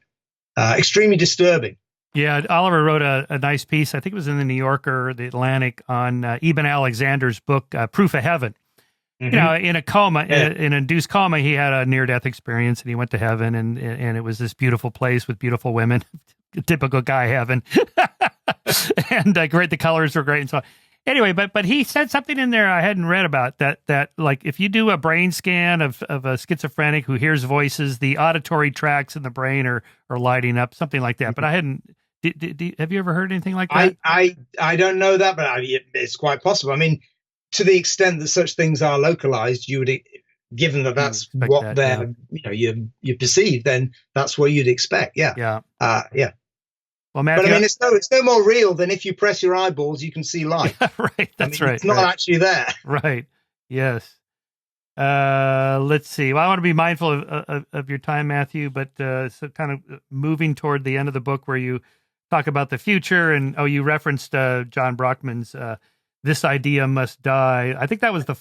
extremely disturbing. Yeah, Oliver wrote a nice piece, I think it was in the New Yorker, the Atlantic, on Eben Alexander's book, Proof of Heaven. Mm-hmm. In a coma, in an induced coma, he had a near-death experience, and he went to heaven, and it was this beautiful place with beautiful women, typical guy heaven, and great. The colors were great, and so on. Anyway, but he said something in there I hadn't read about that like if you do a brain scan of a schizophrenic who hears voices, the auditory tracts in the brain are lighting up, something like that. But I hadn't. Have you ever heard anything like that? I don't know that, but it's quite possible. I mean, to the extent that such things are localized, you would, given that that's what they're, you perceive, then that's what you'd expect. Yeah. Yeah. Well, Matthew, but I mean, it's no more real than if you press your eyeballs, you can see light. Right. That's right. It's not actually there. Right. Yes. Let's see. Well, I want to be mindful of your time, Matthew, but so kind of moving toward the end of the book where you talk about the future and, you referenced John Brockman's This Idea Must Die. I think that was it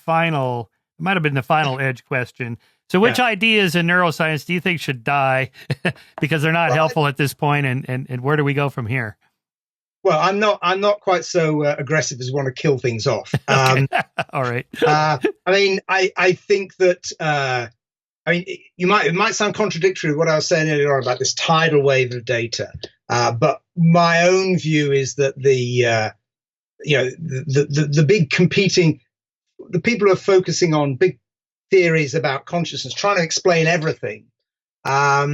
might have been the final edge question. So which ideas in neuroscience do you think should die because they're not helpful at this point, and where do we go from here? Well, I'm not quite so aggressive as want to kill things off. Okay. All right. I mean, I think that it might sound contradictory to what I was saying earlier on about this tidal wave of data, but my own view is that the big competing, the people who are focusing on big theories about consciousness, trying to explain everything, are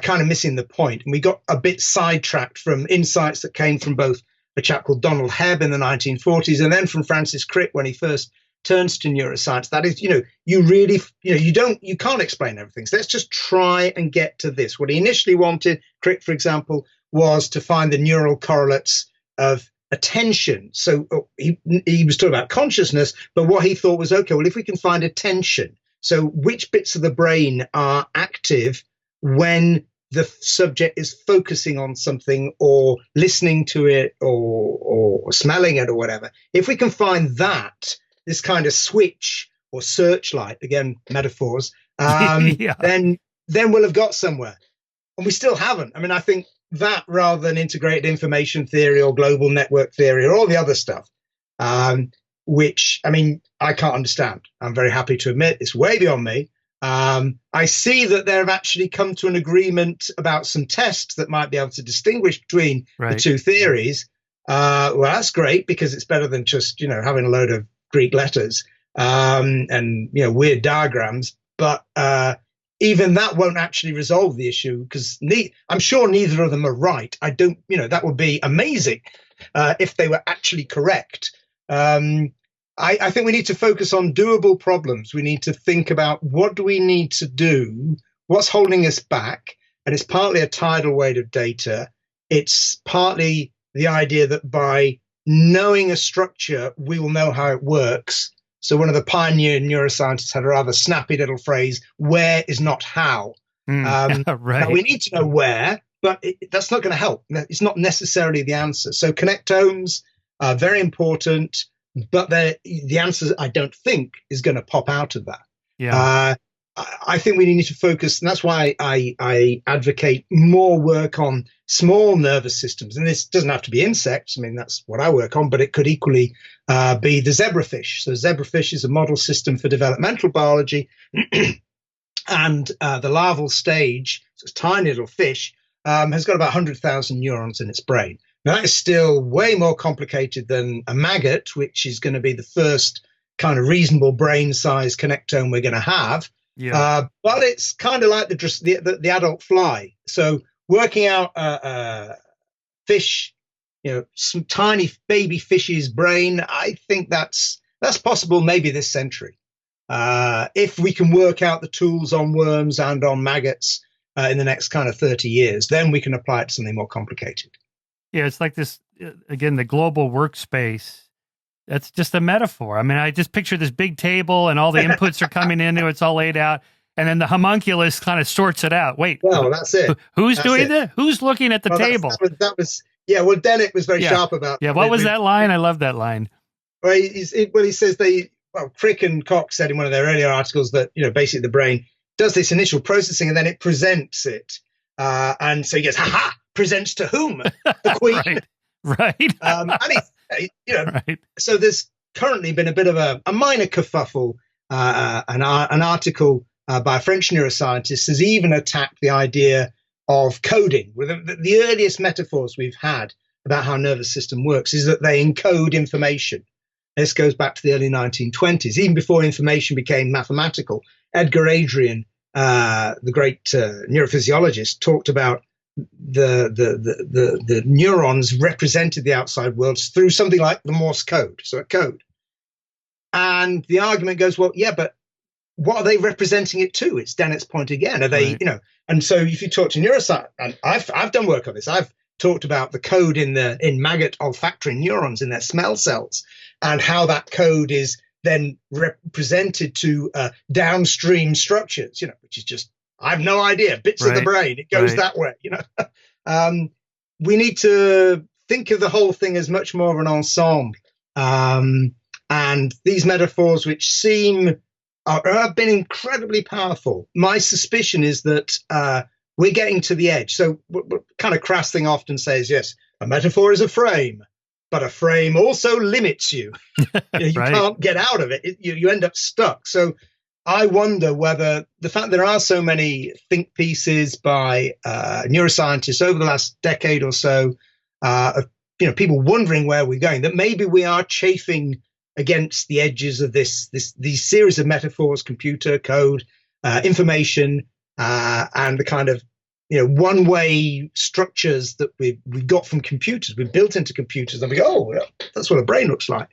kind of missing the point. And we got a bit sidetracked from insights that came from both a chap called Donald Hebb in the 1940s and then from Francis Crick when he first turns to neuroscience. That is, you really, you can't explain everything. So let's just try and get to this. What he initially wanted, Crick, for example, was to find the neural correlates of attention. So he was talking about consciousness, but what he thought was, okay, well, if we can find attention, so which bits of the brain are active when the subject is focusing on something or listening to it or smelling it or whatever, if we can find that, this kind of switch or searchlight, again, metaphors, then we'll have got somewhere. And we still haven't. I mean, I think that rather than integrated information theory or global network theory or all the other stuff, which, I mean, I can't understand. I'm very happy to admit it's way beyond me. I see that they have actually come to an agreement about some tests that might be able to distinguish between the two theories. Well, that's great because it's better than just, having a load of Greek letters and, weird diagrams. But even that won't actually resolve the issue because I'm sure neither of them are right. I don't, that would be amazing if they were actually correct. I think we need to focus on doable problems. We need to think about what do we need to do, what's holding us back. And it's partly a tidal wave of data. It's partly the idea that by knowing a structure, we will know how it works. So one of the pioneer neuroscientists had a rather snappy little phrase, where is not how. Right. Now we need to know where, but that's not going to help. It's not necessarily the answer. So connectomes are very important, but the answer, I don't think, is going to pop out of that. Yeah. I think we need to focus, and that's why I advocate more work on small nervous systems. And this doesn't have to be insects. I mean, that's what I work on, but it could equally be the zebrafish. So zebrafish is a model system for developmental biology. And the larval stage, so it's a tiny little fish, has got about 100,000 neurons in its brain. Now, that is still way more complicated than a maggot, which is going to be the first kind of reasonable brain size connectome we're going to have. Yeah. But it's kind of like the adult fly. So working out fish, some tiny baby fish's brain, I think that's possible maybe this century. If we can work out the tools on worms and on maggots in the next kind of 30 years, then we can apply it to something more complicated. Yeah, it's like this, again, the global workspace. That's just a metaphor. I mean, I just picture this big table and all the inputs are coming into it. It's all laid out. And then the homunculus kind of sorts it out. Wait. Well, that's it. Who's doing this? Who's looking at the table? That was well, Dennett was very sharp about that. Yeah, what was that line? I love that line. Well, he says Crick and Cox said in one of their earlier articles that, basically the brain does this initial processing and then it presents it. And so he goes, ha, presents to whom? The Queen. Right. And right. So there's currently been a bit of a minor kerfuffle. An article by a French neuroscientist has even attacked the idea of coding. The earliest metaphors we've had about how nervous system works is that they encode information. This goes back to the early 1920s, even before information became mathematical. Edgar Adrian, the great neurophysiologist, talked about the neurons represented the outside world through something like the Morse code, so a code. And the argument goes, well, yeah, but what are they representing it to? It's Dennett's point again. Are they, and so if you talk to neuroscience, and I've done work on this, I've talked about the code in maggot olfactory neurons in their smell cells and how that code is then represented to downstream structures, which is just, I have no idea, bits of the brain, it goes that way, we need to think of the whole thing as much more of an ensemble. And these metaphors, which have been incredibly powerful, my suspicion is that we're getting to the edge. So what kind of crass thing often says, yes, a metaphor is a frame, but a frame also limits you. You can't get out of it. You end up stuck. So I wonder whether the fact there are so many think pieces by neuroscientists over the last decade or so, of people wondering where we're going, that maybe we are chafing against the edges of these series of metaphors, computer code, information, and the kind of one-way structures that we got from computers, we built into computers, and we go, oh, that's what a brain looks like.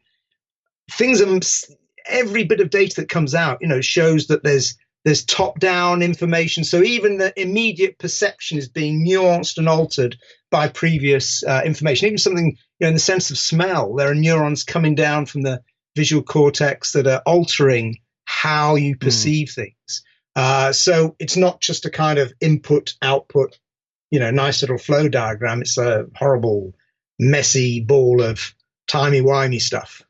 Every bit of data that comes out, shows that there's top-down information. So even the immediate perception is being nuanced and altered by previous information. Even something, in the sense of smell, there are neurons coming down from the visual cortex that are altering how you perceive things. So it's not just a kind of input-output, nice little flow diagram. It's a horrible, messy ball of timey-wimey stuff.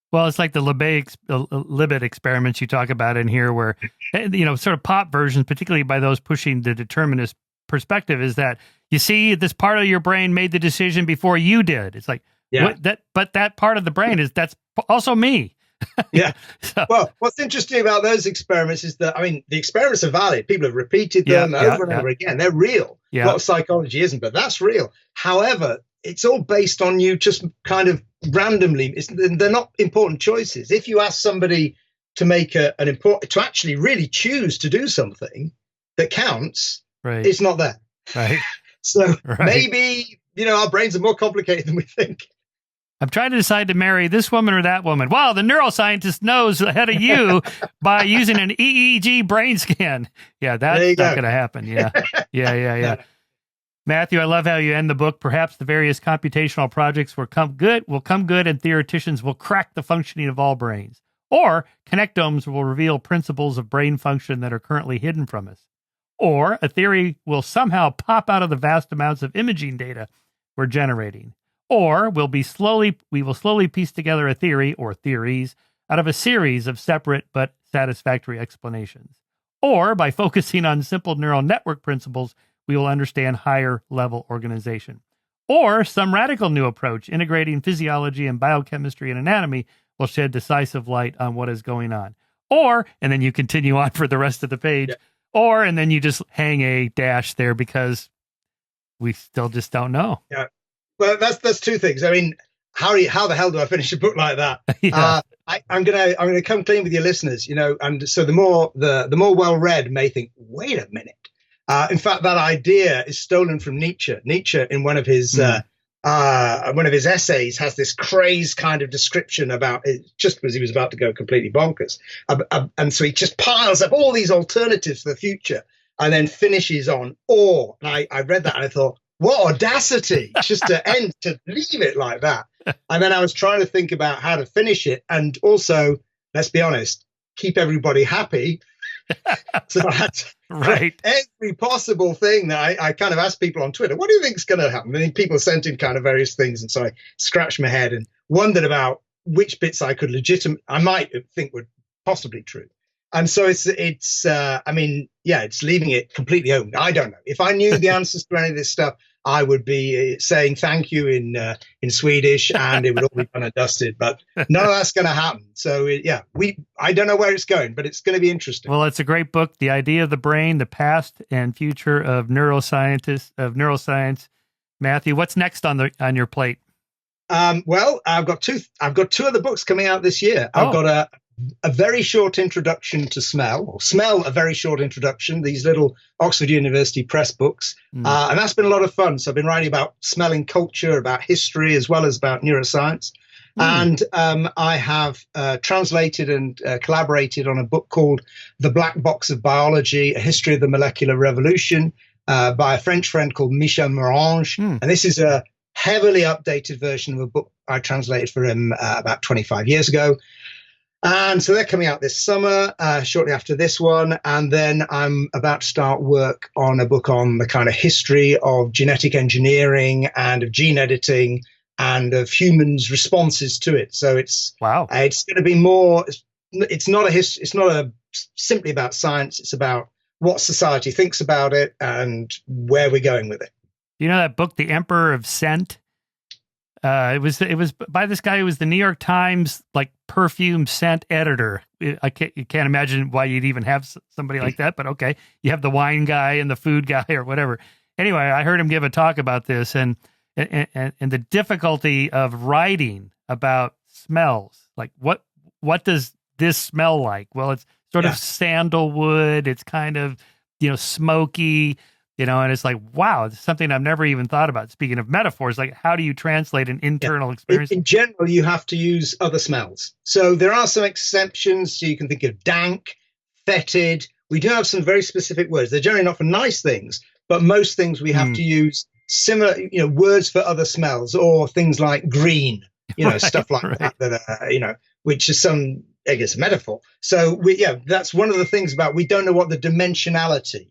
Well, it's like the Libet experiments you talk about in here where, sort of pop versions, particularly by those pushing the determinist perspective, is that you see this part of your brain made the decision before you did. It's like, but that part of the brain that's also me. Yeah. Well, what's interesting about those experiments is that, the experiments are valid. People have repeated them over and over again. They're real. A lot of psychology isn't, but that's real. However, it's all based on you just kind of randomly. They're not important choices. If you ask somebody to make to actually really choose to do something that counts, it's not there. Right. So maybe, our brains are more complicated than we think. I'm trying to decide to marry this woman or that woman. Wow, the neuroscientist knows ahead of you by using an EEG brain scan. Yeah, that's not going to happen. Yeah. Matthew, I love how you end the book. Perhaps the various computational projects will come good, and theoreticians will crack the functioning of all brains. Or connectomes will reveal principles of brain function that are currently hidden from us. Or a theory will somehow pop out of the vast amounts of imaging data we're generating. Or we will slowly piece together a theory or theories out of a series of separate but satisfactory explanations. Or by focusing on simple neural network principles, we will understand higher level organization. Or some radical new approach, integrating physiology and biochemistry and anatomy, will shed decisive light on what is going on. Or, and then you continue on for the rest of the page, or, and then you just hang a dash there because we still just don't know. Yeah. Well, that's two things. I mean, how the hell do I finish a book like that? Yeah. I'm gonna come clean with your listeners, and so the more well read may think, wait a minute. In fact, that idea is stolen from Nietzsche. Nietzsche, in one of his essays, has this crazed kind of description about it, just as he was about to go completely bonkers, and so he just piles up all these alternatives for the future, and then finishes on or. And I read that and I thought, what audacity! Just to leave it like that. And then I was trying to think about how to finish it, and also, let's be honest, keep everybody happy. So that's right. Every possible thing that I kind of asked people on Twitter, what do you think is going to happen? I mean, people sent in kind of various things, and so I scratched my head and wondered about which bits I might think were possibly true. And so it's leaving it completely open. I don't know. If I knew the answers to any of this stuff, I would be saying thank you in Swedish, and it would all be done and dusted. But none of that's going to happen. So I don't know where it's going, but it's going to be interesting. Well, it's a great book, The Idea of the Brain: The Past and Future of Neuroscience. Matthew, what's next on your plate? Well, I've got two other books coming out this year. I've got a very short introduction to smell, a very short introduction, these little Oxford University Press books. And that's been a lot of fun. So I've been writing about smelling culture, about history, as well as about neuroscience. And I have translated and collaborated on a book called The Black Box of Biology, A History of the Molecular Revolution, by a French friend called Michel Morange. And this is a heavily updated version of a book I translated for him about 25 years ago. And so they're coming out this summer, shortly after this one. And then I'm about to start work on a book on the kind of history of genetic engineering and of gene editing and of humans' responses to it. So it's going to be more. It's not simply about science. It's about what society thinks about it and where we're going with it. You know that book, The Emperor of Scent? It was by this guy who was the New York Times perfume scent editor. You can't imagine why you'd even have somebody like that, but okay, you have the wine guy and the food guy or whatever. Anyway, I heard him give a talk about this and the difficulty of writing about smells. Like what does this smell like? Well, it's sort of sandalwood. It's kind of smoky. And it's like, wow, it's something I've never even thought about. Speaking of metaphors, like how do you translate an internal experience? In general, you have to use other smells. So there are some exceptions. So you can think of dank, fetid. We do have some very specific words. They're generally not for nice things, but most things we have to use similar, words for other smells, or things like green, stuff like that, which is some, I guess, a metaphor. So that's one of the things about, we don't know what the dimensionality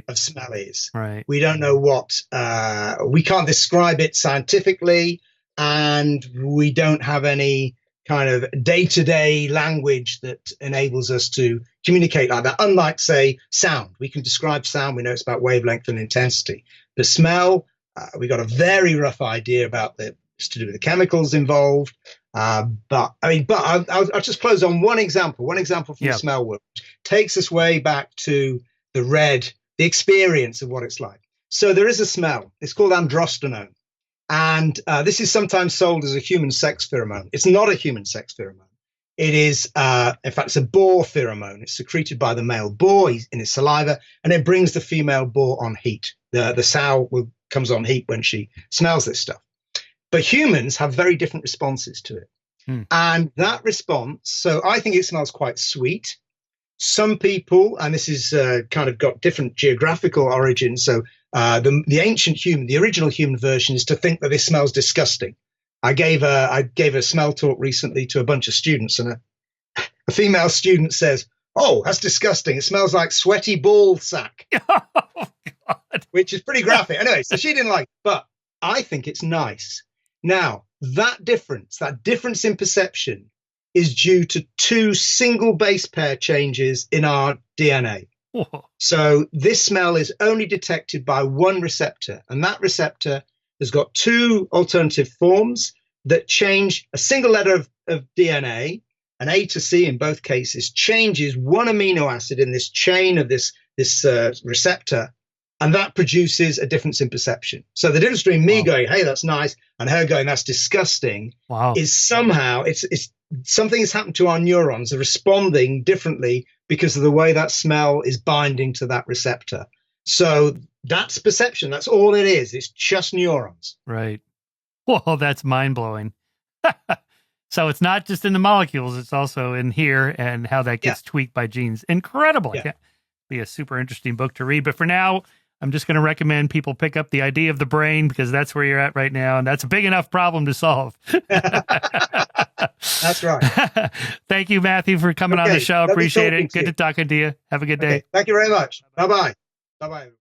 of smell is. Right. We don't know we can't describe it scientifically, and we don't have any kind of day-to-day language that enables us to communicate like that. Unlike, say, sound. We can describe sound. We know it's about wavelength and intensity. The smell, we got a very rough idea about it's to do with the chemicals involved. But I'll just close on one example from the smell world, which takes us way back to the experience of what it's like. So there is a smell. It's called androstenone. And this is sometimes sold as a human sex pheromone. It's not a human sex pheromone. It is, in fact, it's a boar pheromone. It's secreted by the male boar in his saliva, and it brings the female boar on heat. The sow comes on heat when she smells this stuff. But humans have very different responses to it. And that response, so I think it smells quite sweet. Some people, and this is kind of got different geographical origins. So the ancient human, the original human version, is to think that this smells disgusting. I gave a smell talk recently to a bunch of students, and a female student says, "Oh, that's disgusting. It smells like sweaty ball sack," Oh, God. Which is pretty graphic. Anyway, so she didn't like it, but I think it's nice. Now, that difference in perception is due to two single base pair changes in our DNA. Whoa. So this smell is only detected by one receptor, and that receptor has got two alternative forms that change a single letter of DNA, an A to C in both cases, changes one amino acid in this chain of this receptor, and that produces a difference in perception. So the difference between me going, hey, that's nice, and her going, that's disgusting, is somehow it's something has happened to our neurons, are responding differently because of the way that smell is binding to that receptor. So that's perception. That's all it is. It's just neurons. Right. Whoa, that's mind-blowing. So it's not just in the molecules, it's also in here and how that gets tweaked by genes. Incredible. Yeah. Be a super interesting book to read. But for now, I'm just going to recommend people pick up The Idea of the Brain, because that's where you're at right now. And that's a big enough problem to solve. That's right. Thank you, Matthew, for coming on the show. Appreciate it. Good to talking to you. Have a good day. Thank you very much. Bye-bye. Bye-bye.